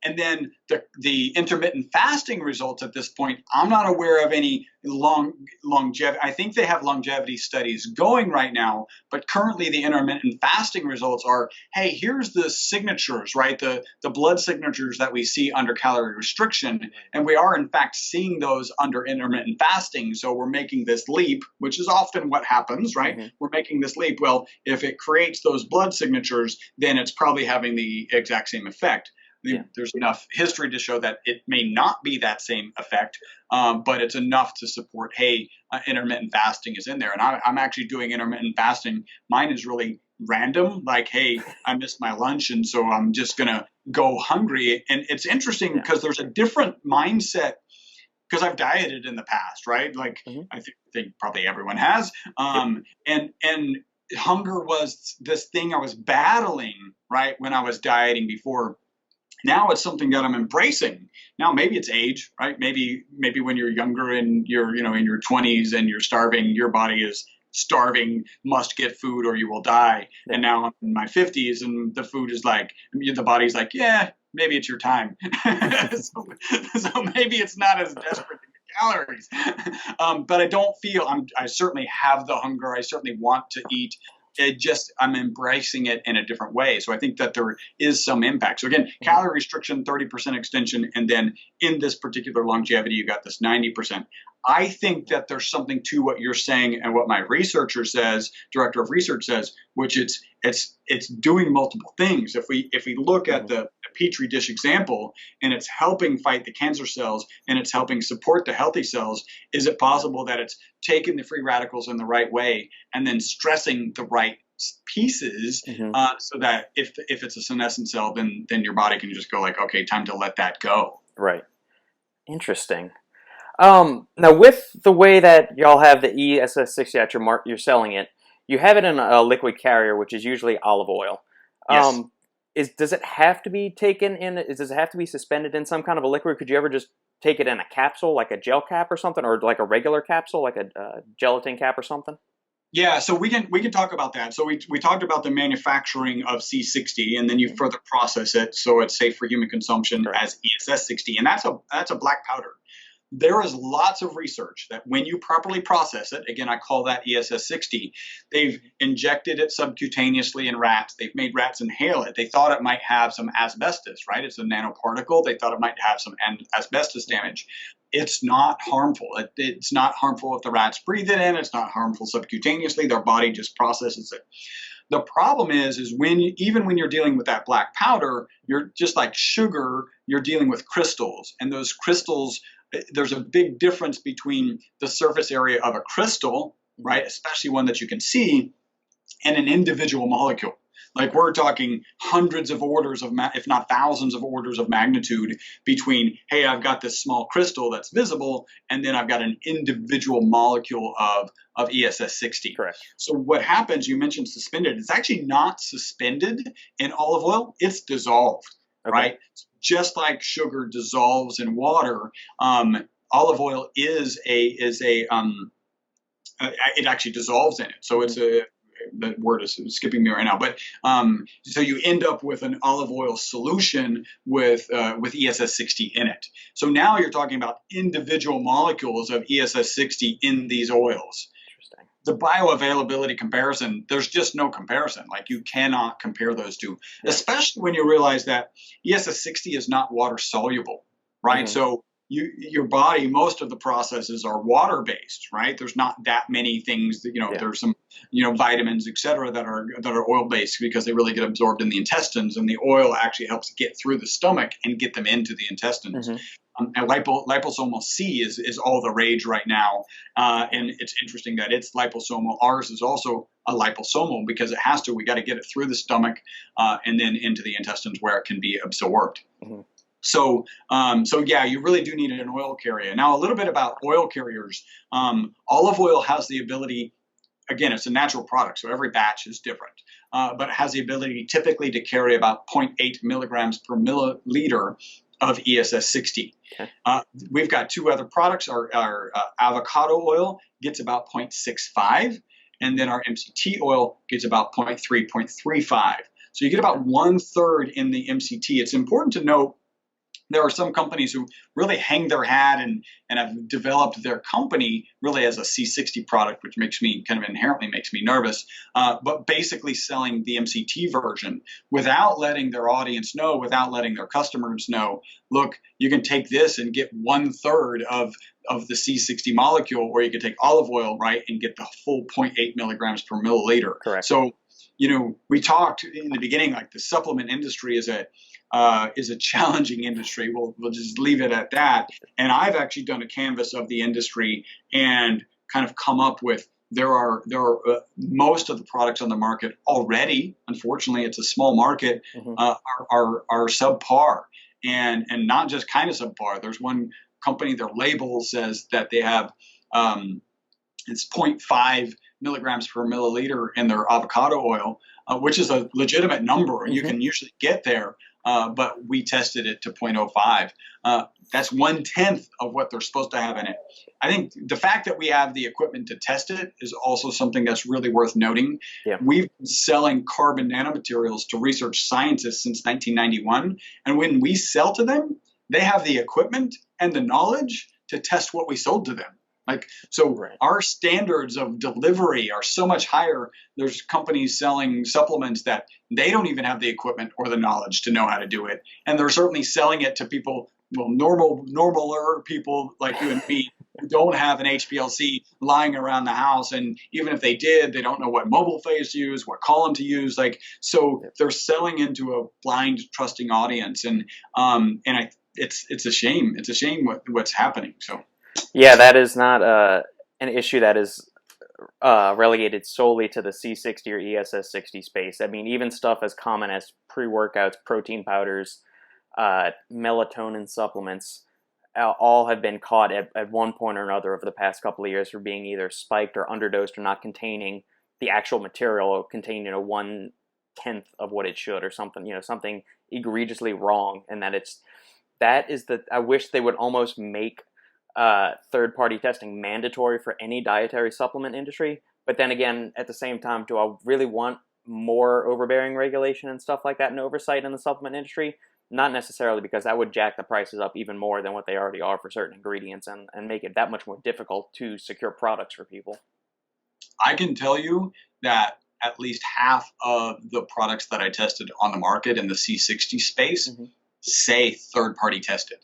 And then the intermittent fasting results at this point, I'm not aware of any longevity. I think they have longevity studies going right now, but currently the intermittent fasting results are, hey, here's the signatures, right? The blood signatures that we see under calorie restriction. And we are in fact seeing those under intermittent fasting. So we're making this leap, which is often what happens, right? Mm-hmm. We're making this leap. Well, if it creates those blood signatures, then it's probably having the exact same effect. Yeah. There's enough history to show that it may not be that same effect, but it's enough to support, hey, intermittent fasting is in there. And I'm actually doing intermittent fasting. Mine is really random, like, hey, I missed my lunch, and so I'm just going to go hungry. And it's interesting because there's a different mindset, because I've dieted in the past, right? Like, mm-hmm. I think probably everyone has. And hunger was this thing I was battling, right, when I was dieting before. Now it's something that I'm embracing. Now maybe it's age, right? Maybe when you're younger and you're in your 20s and you're starving, your body is starving, must get food or you will die. Yeah. And now I'm in my 50s and the food is like, the body's like, yeah, maybe it's your time. so maybe it's not as desperate to get calories. But I don't feel I certainly have the hunger. I certainly want to eat. I'm embracing it in a different way. So I think that there is some impact. So again, calorie restriction, 30% extension, and then in this particular longevity, you got this 90%. I think that there's something to what you're saying and what my researcher says, director of research says, which it's doing multiple things. If we look at the Petri dish example, and it's helping fight the cancer cells and it's helping support the healthy cells, is it possible that it's taking the free radicals in the right way and then stressing the right pieces, so that if it's a senescent cell, then your body can just go like, okay, time to let that go. Right. Interesting. Now, with the way that y'all have the ESS60 at you're selling it, you have it in a liquid carrier, which is usually olive oil. Yes. Does it have to be taken in? Does it have to be suspended in some kind of a liquid? Could you ever just take it in a capsule, like a gel cap or something, or like a regular capsule, like a gelatin cap or something? Yeah, so we can talk about that. So we talked about the manufacturing of C60, and then you further process it so it's safe for human consumption as ESS60, and that's a black powder. There is lots of research that when you properly process it, again, I call that ESS60, they've injected it subcutaneously in rats. They've made rats inhale it. They thought it might have some asbestos, right? It's a nanoparticle. They thought it might have some asbestos damage. It's not harmful. It's not harmful if the rats breathe it in. It's not harmful subcutaneously. Their body just processes it. The problem is even when you're dealing with that black powder, you're just like sugar, you're dealing with crystals. And those crystals, there's a big difference between the surface area of a crystal, right, especially one that you can see, and an individual molecule. Like, we're talking hundreds of orders of, if not thousands of orders of magnitude between, hey, I've got this small crystal that's visible, and then I've got an individual molecule of ESS60. Correct. So what happens, you mentioned suspended, it's actually not suspended in olive oil, it's dissolved, right? Just like sugar dissolves in water, olive oil it actually dissolves in it. So it's the word is skipping me right now, but so you end up with an olive oil solution with ESS60 in it. So now you're talking about individual molecules of ESS60 in these oils. Interesting. the bioavailability comparison, there's just no comparison. Like you cannot compare those two, especially when you realize that ESS60 is not water soluble, right? So your body, most of the processes are water based, right? There's not that many things that, there's some, vitamins, et cetera, that are oil based because they really get absorbed in the intestines, and the oil actually helps get through the stomach and get them into the intestines. And liposomal C is all the rage right now. And it's interesting that it's liposomal. Ours is also a liposomal because it has to. We got to get it through the stomach and then into the intestines where it can be absorbed. So yeah, you really do need an oil carrier. Now, a little bit about oil carriers. Olive oil has the ability, again, it's a natural product, so every batch is different, but it has the ability typically to carry about 0.8 milligrams per milliliter of ESS60. We've got two other products. Our avocado oil gets about 0.65, and then our MCT oil gets about 0.3, 0.35. So you get about 1/3 in the MCT. It's important to note there are some companies who really hang their hat and have developed their company really as a C60 product, which inherently makes me nervous, but basically selling the MCT version without letting their audience know, without letting their customers know, look, you can take this and get 1/3 of the C60 molecule, or you can take olive oil, right, and get the full 0.8 milligrams per milliliter. Correct. So, we talked in the beginning, like the supplement industry is a challenging industry. We'll just leave it at that. And I've actually done a canvas of the industry and kind of come up with there are most of the products on the market already. Unfortunately, it's a small market. Are subpar, and not just kind of subpar. There's one company, their label says that they have it's 0.5 milligrams per milliliter in their avocado oil, which is a legitimate number. You can usually get there. But we tested it to 0.05. That's 1/10 of what they're supposed to have in it. I think the fact that we have the equipment to test it is also something that's really worth noting. We've been selling carbon nanomaterials to research scientists since 1991. And when we sell to them, they have the equipment and the knowledge to test what we sold to them. Our standards of delivery are so much higher. There's companies selling supplements that they don't even have the equipment or the knowledge to know how to do it. And they're certainly selling it to people, normaler people like you and me, who don't have an HPLC lying around the house. And even if they did, they don't know what mobile phase to use, what column to use. So they're selling into a blind, trusting audience. And it's a shame. It's a shame what's happening. So. Yeah, that is not an issue that is relegated solely to the C60 or ESS60 space. I mean, even stuff as common as pre-workouts, protein powders, melatonin supplements, all have been caught at one point or another over the past couple of years for being either spiked or underdosed or not containing the actual material, containing 1/10 of what it should, or something, something egregiously wrong. And I wish they would almost make third-party testing mandatory for any dietary supplement industry. But then again, at the same time, do I really want more overbearing regulation and stuff like that and oversight in the supplement industry? Not necessarily, because that would jack the prices up even more than what they already are for certain ingredients and make it that much more difficult to secure products for people. I can tell you that at least half of the products that I tested on the market in the C60 space say third-party tested,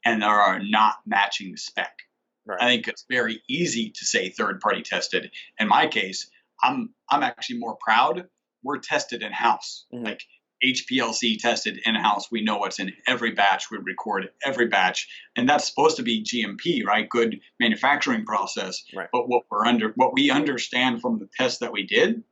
and are not matching the spec. Right. I think it's very easy to say third-party tested. In my case, I'm actually more proud we're tested in-house. Like HPLC tested in-house. We know what's in every batch. We record every batch, and that's supposed to be GMP, right? Good manufacturing process. Right. But what we understand from the tests that we did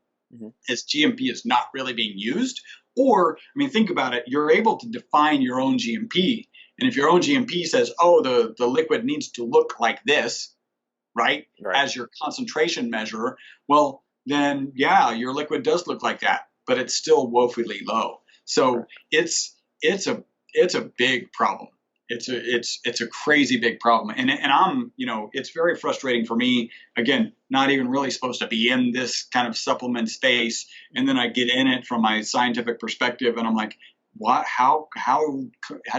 is GMP is not really being used. Or, think about it. You're able to define your own GMP. And if your own GMP says, oh, the liquid needs to look like this, right, as your concentration measure, well, then, yeah, your liquid does look like that, but it's still woefully low. So it's a big problem. It's a crazy big problem. And I'm, it's very frustrating for me, again, not even really supposed to be in this kind of supplement space. And then I get in it from my scientific perspective, and I'm like, how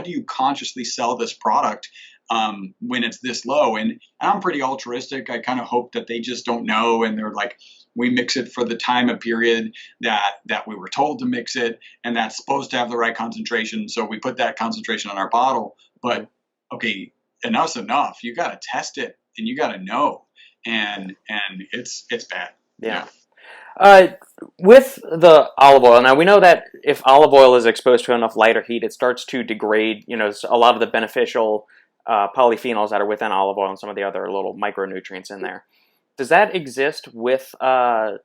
do you consciously sell this product when it's this low. And I'm pretty altruistic. I kind of hope that they just don't know, and they're like, we mix it for the time of period that we were told to mix it, and that's supposed to have the right concentration. So we put that concentration on our bottle. But okay, enough's enough. You got to test it, and you got to know, and it's bad. Yeah. With the olive oil, now we know that if olive oil is exposed to enough light or heat, it starts to degrade, a lot of the beneficial polyphenols that are within olive oil and some of the other little micronutrients in there. Does that exist with the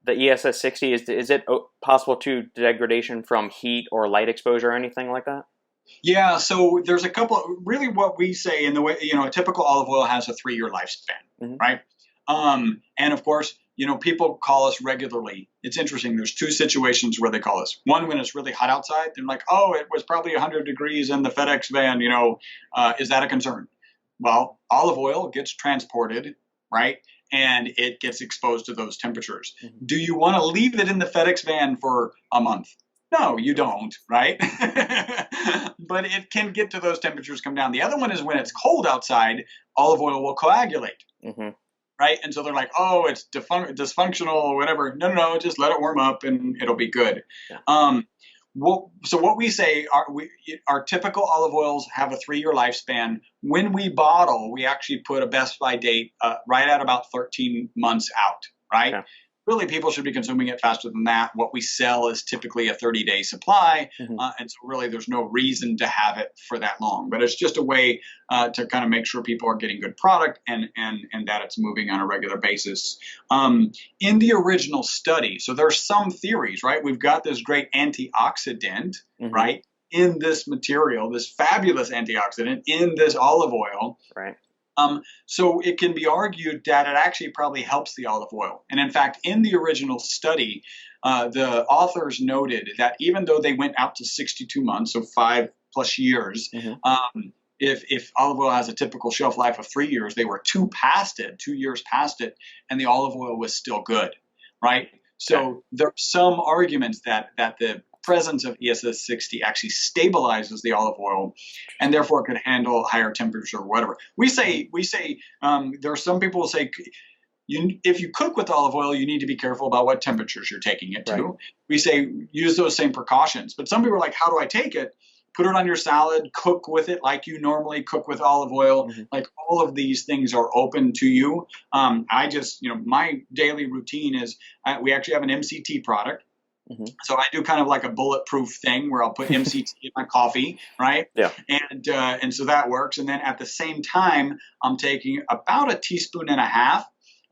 ESS60? Is it possible to degradation from heat or light exposure or anything like that? Yeah, so there's a couple, really what we say in the way, a typical olive oil has a 3-year lifespan, right? And of course, people call us regularly. It's interesting. There's 2 situations where they call us. One, when it's really hot outside, they're like, oh, it was probably 100 degrees in the FedEx van, is that a concern? Well, olive oil gets transported, right? And it gets exposed to those temperatures. Do you want to leave it in the FedEx van for a month? No, you don't, right? But it can get to those temperatures, come down. The other one is when it's cold outside, olive oil will coagulate. Right? And so they're like, oh, it's dysfunctional or whatever. No, just let it warm up and it'll be good. Yeah. So what we say, our typical olive oils have a 3-year lifespan. When we bottle, we actually put a best by date right at about 13 months out, right? Yeah. Really, people should be consuming it faster than that. What we sell is typically a 30-day supply, and so really there's no reason to have it for that long. But it's just a way to kind of make sure people are getting good product and that it's moving on a regular basis. In the original study, so there's some theories, right? We've got this great antioxidant, right, in this material, this fabulous antioxidant in this olive oil, right? So it can be argued that it actually probably helps the olive oil. And in fact, in the original study, the authors noted that even though they went out to 62 months, so 5+ years, if olive oil has a typical shelf life of 3 years, they were 2 years past it, and the olive oil was still good, right? So there are some arguments that the presence of ESS60 actually stabilizes the olive oil, and therefore could handle higher temperature or whatever. We say there are some people who say if you cook with olive oil, you need to be careful about what temperatures you're taking it to. Right. We say use those same precautions. But some people are like, how do I take it? Put it on your salad, cook with it like you normally cook with olive oil. Like all of these things are open to you. I just, my daily routine is we actually have an MCT product. So I do kind of like a bulletproof thing where I'll put MCT in my coffee, right? Yeah. And so that works. And then at the same time, I'm taking about 1.5 teaspoons.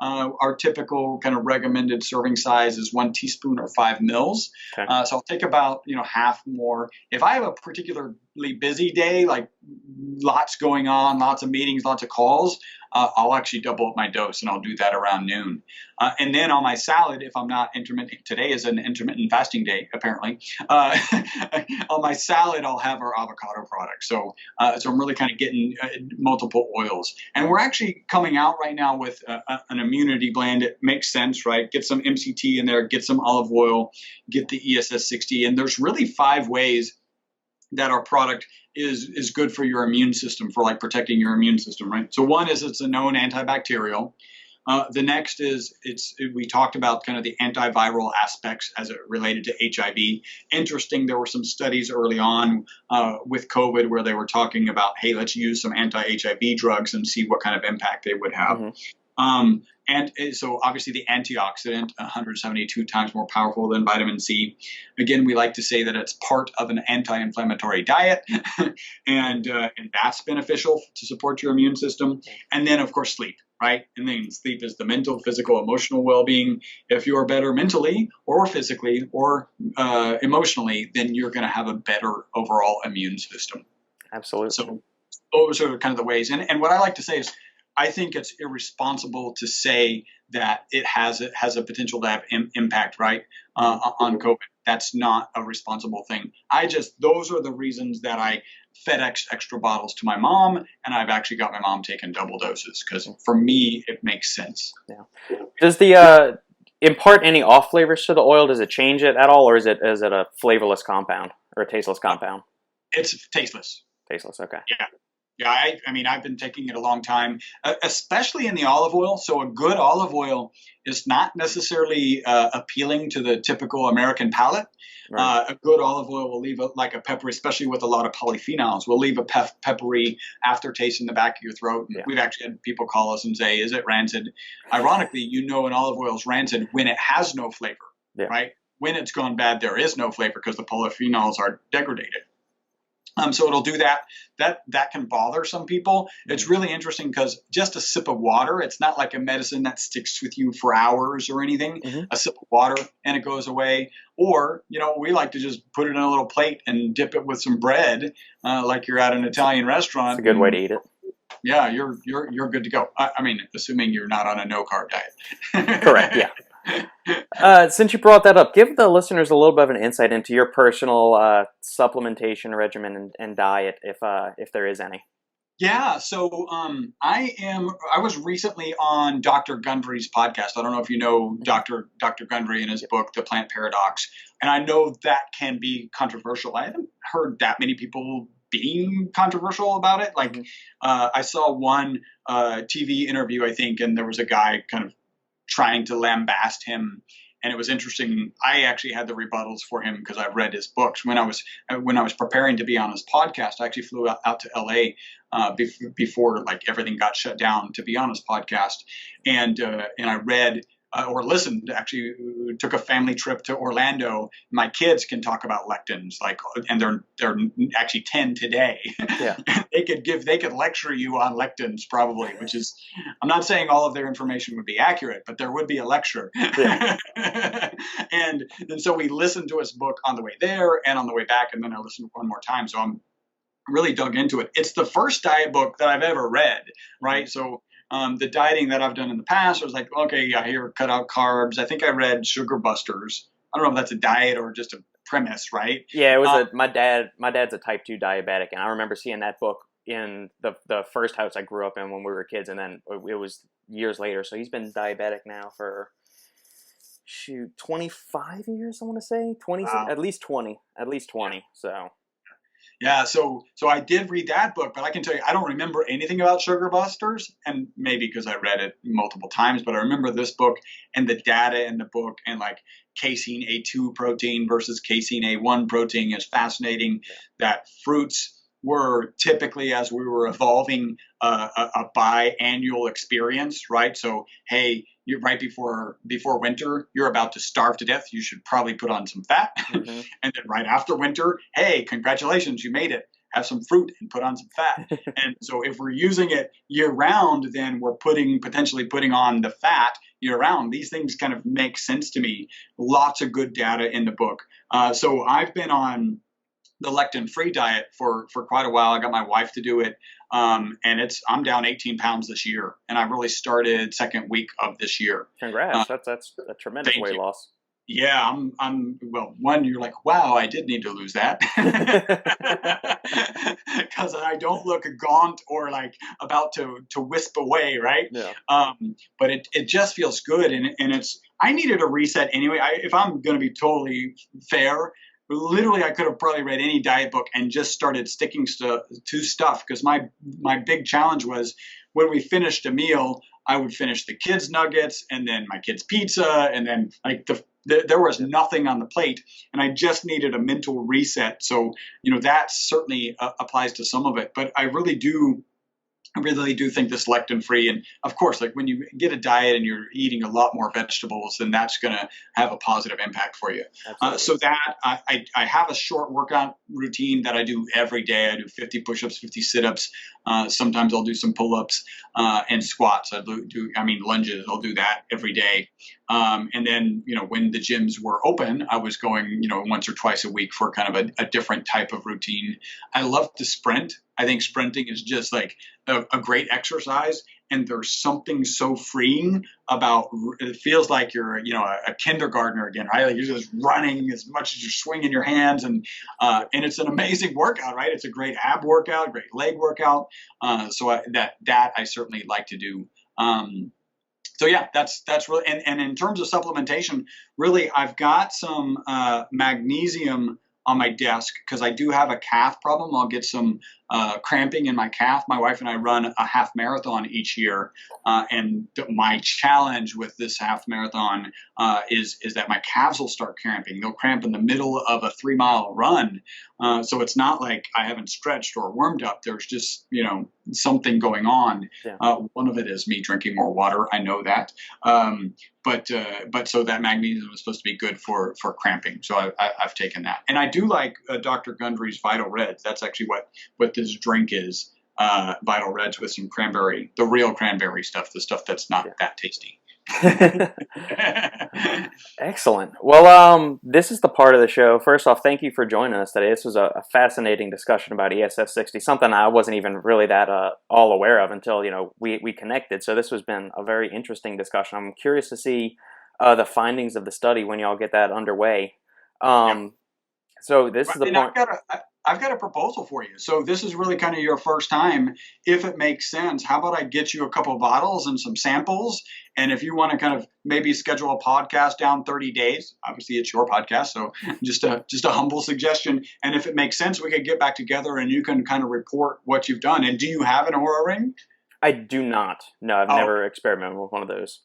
Our typical kind of recommended serving size is 1 teaspoon or 5 mils. Okay. So I'll take about, half more. If I have a particularly busy day, like lots going on, lots of meetings, lots of calls, I'll actually double up my dose, and I'll do that around noon. And then on my salad, if I'm not intermittent, today is an intermittent fasting day, apparently. On my salad, I'll have our avocado product. So I'm really kind of getting multiple oils. And we're actually coming out right now with an immunity blend. It makes sense, right? Get some MCT in there, get some olive oil, get the ESS60. And there's really 5 ways that our product is good for your immune system, for like protecting your immune system, right? So one is it's a known antibacterial. The next is we talked about kind of the antiviral aspects as it related to HIV. Interesting, there were some studies early on with COVID where they were talking about, hey, let's use some anti-HIV drugs and see what kind of impact they would have. And so obviously the antioxidant, 172 times more powerful than vitamin C. Again, we like to say that it's part of an anti-inflammatory diet, and that's beneficial to support your immune system. And then, of course, sleep, right? And then sleep is the mental, physical, emotional well-being. If you are better mentally or physically or emotionally, then you're going to have a better overall immune system. Absolutely. So those are kind of the ways. And what I like to say is, I think it's irresponsible to say that it has a potential to have impact, right, on COVID. That's not a responsible thing. Those are the reasons that I FedEx extra bottles to my mom, and I've actually got my mom taking double doses because for me it makes sense. Yeah. Does the impart any off flavors to the oil? Does it change it at all, or is it a flavorless compound or a tasteless compound? It's tasteless. Tasteless. Okay. Yeah. Yeah, I mean, I've been taking it a long time, especially in the olive oil. So a good olive oil is not necessarily appealing to the typical American palate. Right. A good olive oil will leave like a peppery, especially with a lot of polyphenols, will leave a peppery aftertaste in the back of your throat. Yeah. We've actually had people call us and say, is it rancid? Ironically, an olive oil is rancid when it has no flavor, right? When it's gone bad, there is no flavor because the polyphenols are degraded. So it'll do that. That can bother some people. Mm-hmm. It's really interesting because just a sip of water, it's not like a medicine that sticks with you for hours or anything. Mm-hmm. A sip of water and it goes away. Or, we like to just put it in a little plate and dip it with some bread, like you're at an Italian restaurant. It's a good way to eat it. Yeah, you're good to go. I mean, assuming you're not on a no-carb diet. Correct, yeah. Since you brought that up, give the listeners a little bit of an insight into your personal supplementation regimen and diet, if there is any. Yeah, so I was recently on Dr. Gundry's podcast. I don't know if you know Dr. Gundry and his book, The Plant Paradox. And I know that can be controversial. I haven't heard that many people being controversial about it. Like, I saw one TV interview, I think, and there was a guy kind of trying to lambaste him, and it was interesting. I actually had the rebuttals for him because I've read his books. When I was preparing to be on his podcast, I actually flew out to LA before like everything got shut down to be on his podcast, and I read or listened. Actually, took a family trip to Orlando. My kids can talk about lectins, and they're actually 10 today. Yeah. they could lecture you on lectins probably, which is, I'm not saying all of their information would be accurate, but there would be a lecture. Yeah. and so we listened to his book on the way there and on the way back, and then I listened one more time. So I'm really dug into it. It's the first diet book that I've ever read, right? So the dieting that I've done in the past, I was like, okay, yeah, here, cut out carbs. I think I read Sugar Busters. I don't know if that's a diet or just a premise, right? Yeah, it was my dad's a type 2 diabetic, and I remember seeing that book in the first house I grew up in when we were kids, and then it was years later. So he's been diabetic now for 25 years, I want to say. 20, wow. At least 20. So yeah, so I did read that book, but I can tell you I don't remember anything about Sugar Busters, and maybe because I read it multiple times, but I remember this book and the data in the book, and like casein A2 protein versus casein A1 protein is fascinating. Yeah. That fruits were typically, as we were evolving, a biannual experience, right? So, hey, you're right before winter, you're about to starve to death. You should probably put on some fat. Mm-hmm. And then right after winter, hey, congratulations, you made it. Have some fruit and put on some fat. And so if we're using it year round, then we're potentially putting on the fat year round. These things kind of make sense to me. Lots of good data in the book. So I've been on the lectin-free diet for quite a while. I got my wife to do it. And I'm down 18 pounds this year, and I really started second week of this year. Congrats. That's a tremendous weight loss. Yeah, well, one, you're like, wow, I did need to lose that. Because I don't look gaunt or like about to wisp away, right? Yeah. But it just feels good, and I needed a reset anyway. If I'm going to be totally fair, literally, I could have probably read any diet book and just started sticking to stuff, because my big challenge was when we finished a meal, I would finish the kids' nuggets and then my kids' pizza, and then like there was nothing on the plate, and I just needed a mental reset. So that certainly applies to some of it, but I really do think this lectin-free, and of course, like when you get a diet and you're eating a lot more vegetables, then that's going to have a positive impact for you. So that I have a short workout routine that I do every day. I do 50 push-ups, 50 sit-ups. Sometimes I'll do some pull-ups and squats. Lunges. I'll do that every day. And then, when the gyms were open, I was going, once or twice a week for kind of a different type of routine. I love to sprint. I think sprinting is just like a great exercise, and there's something so freeing about it. Feels like you're, a kindergartner again, right? Like you're just running as much as you're swinging your hands, and it's an amazing workout, right? It's a great ab workout, great leg workout. So that I certainly like to do. So yeah, that's really, and in terms of supplementation, really, I've got some magnesium on my desk because I do have a calf problem. I'll get some cramping in my calf. My wife and I run a half marathon each year, and my challenge with this half marathon is that my calves will start cramping. They'll cramp in the middle of a 3-mile run, so it's not like I haven't stretched or warmed up. There's just something going on. Yeah. One of it is me drinking more water. I know that. But so that magnesium is supposed to be good for cramping. So I've taken that, and I do like Dr. Gundry's Vital Reds. That's actually what this drink is. Vital Reds with some cranberry, the real cranberry stuff, the stuff that's not that tasty. Excellent. Well, this is the part of the show. First off, thank you for joining us today. This was a fascinating discussion about ESS60, something I wasn't even really that all aware of until we connected. So this has been a very interesting discussion. I'm curious to see the findings of the study when y'all get that underway. So this is the point. I've got a proposal for you. So this is really kind of your first time. If it makes sense, how about I get you a couple of bottles and some samples? And if you want to kind of maybe schedule a podcast down 30 days, obviously it's your podcast, so just a humble suggestion. And if it makes sense, we could get back together and you can kind of report what you've done. And do you have an Oura ring? I do not. No, I've never experimented with one of those.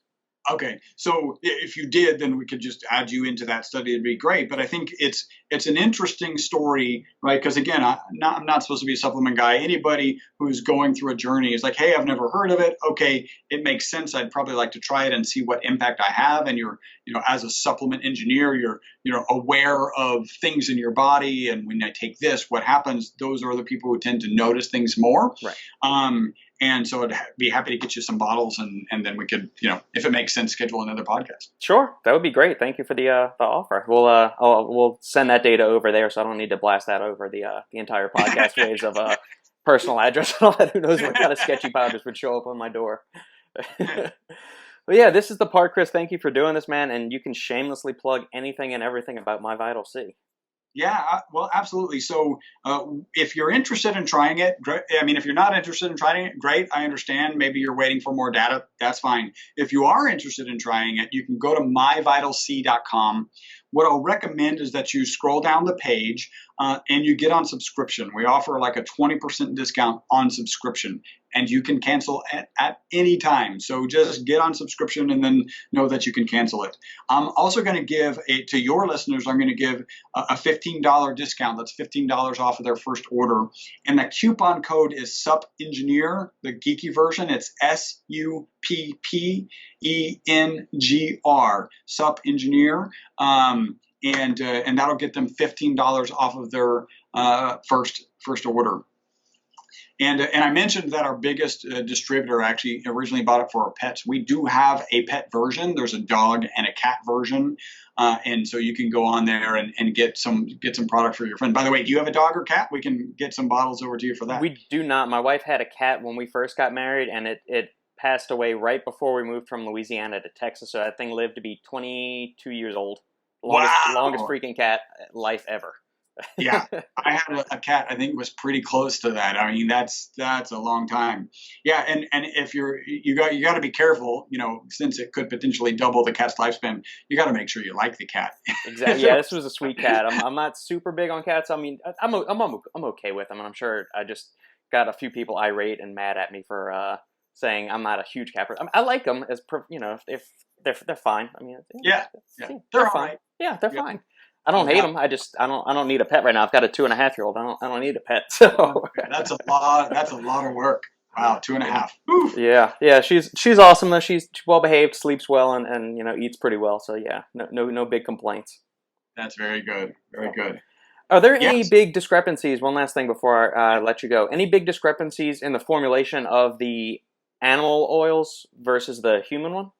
Okay, so if you did, then we could just add you into that study. It'd be great. But I think it's an interesting story, right? Because again, I'm not supposed to be a supplement guy. Anybody who's going through a journey is like, hey, I've never heard of it. Okay, it makes sense. I'd probably like to try it and see what impact I have. And you're, as a supplement engineer, you're aware of things in your body. And when I take this, what happens? Those are the people who tend to notice things more. Right. And so I'd be happy to get you some bottles, and then we could, if it makes sense, schedule another podcast. Sure, that would be great. Thank you for the offer. We'll send that data over there, so I don't need to blast that over the entire podcast waves of personal address and all that. Who knows what kind of sketchy powders would show up on my door. But yeah, this is the part, Chris. Thank you for doing this, man. And you can shamelessly plug anything and everything about MyVitalC. Yeah, well, absolutely. So if you're interested in trying it, great. I mean, if you're not interested in trying it, great. I understand. Maybe you're waiting for more data. That's fine. If you are interested in trying it, you can go to myvitalc.com. What I'll recommend is that you scroll down the page and you get on subscription. We offer like a 20% discount on subscription, and you can cancel at any time. So just get on subscription and then know that you can cancel it. I'm also going to give to your listeners, I'm going to give a $15 discount. That's $15 off of their first order. And the coupon code is SUPENGINEER, the geeky version. It's SUPPENGR, SUPENGINEER. And that'll get them $15 off of their first order. And I mentioned that our biggest distributor actually originally bought it for our pets. We do have a pet version. There's a dog and a cat version, and so you can go on there and get some product for your friend. By the way, do you have a dog or cat? We can get some bottles over to you for that. We do not. My wife had a cat when we first got married, and it passed away right before we moved from Louisiana to Texas. So that thing lived to be 22 years old. Longest freaking cat life ever. Yeah, I had a cat. I think it was pretty close to that. I mean, that's a long time. Yeah, and if you got to be careful, since it could potentially double the cat's lifespan. You got to make sure you like the cat. Exactly. Yeah, this was a sweet cat. I'm not super big on cats. I mean, I'm okay with them, and I'm sure I just got a few people irate and mad at me for saying I'm not a huge cat person. I like them as if they're fine. I mean, they're fine. right. Yeah, they're fine. I don't hate them. I don't need a pet right now. I've got a 2.5-year-old. I don't need a pet. So that's a lot of work. Wow, 2.5. Oof. Yeah. She's awesome though. She's well behaved, sleeps well, and eats pretty well. So yeah, no big complaints. That's very good. Very good. Are there any big discrepancies? One last thing before I let you go. Any big discrepancies in the formulation of the animal oils versus the human one?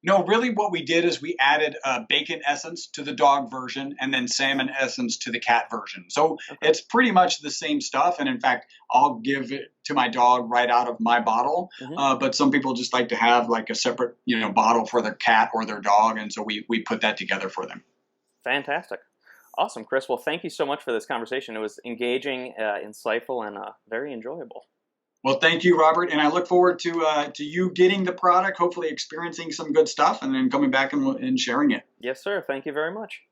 No, really what we did is we added bacon essence to the dog version and then salmon essence to the cat version. So it's pretty much the same stuff. And in fact, I'll give it to my dog right out of my bottle. Mm-hmm. But some people just like to have like a separate, bottle for their cat or their dog. And so we put that together for them. Fantastic. Awesome, Chris. Well, thank you so much for this conversation. It was engaging, insightful, and very enjoyable. Well, thank you, Robert, and I look forward to you getting the product, hopefully experiencing some good stuff, and then coming back and sharing it. Yes, sir. Thank you very much.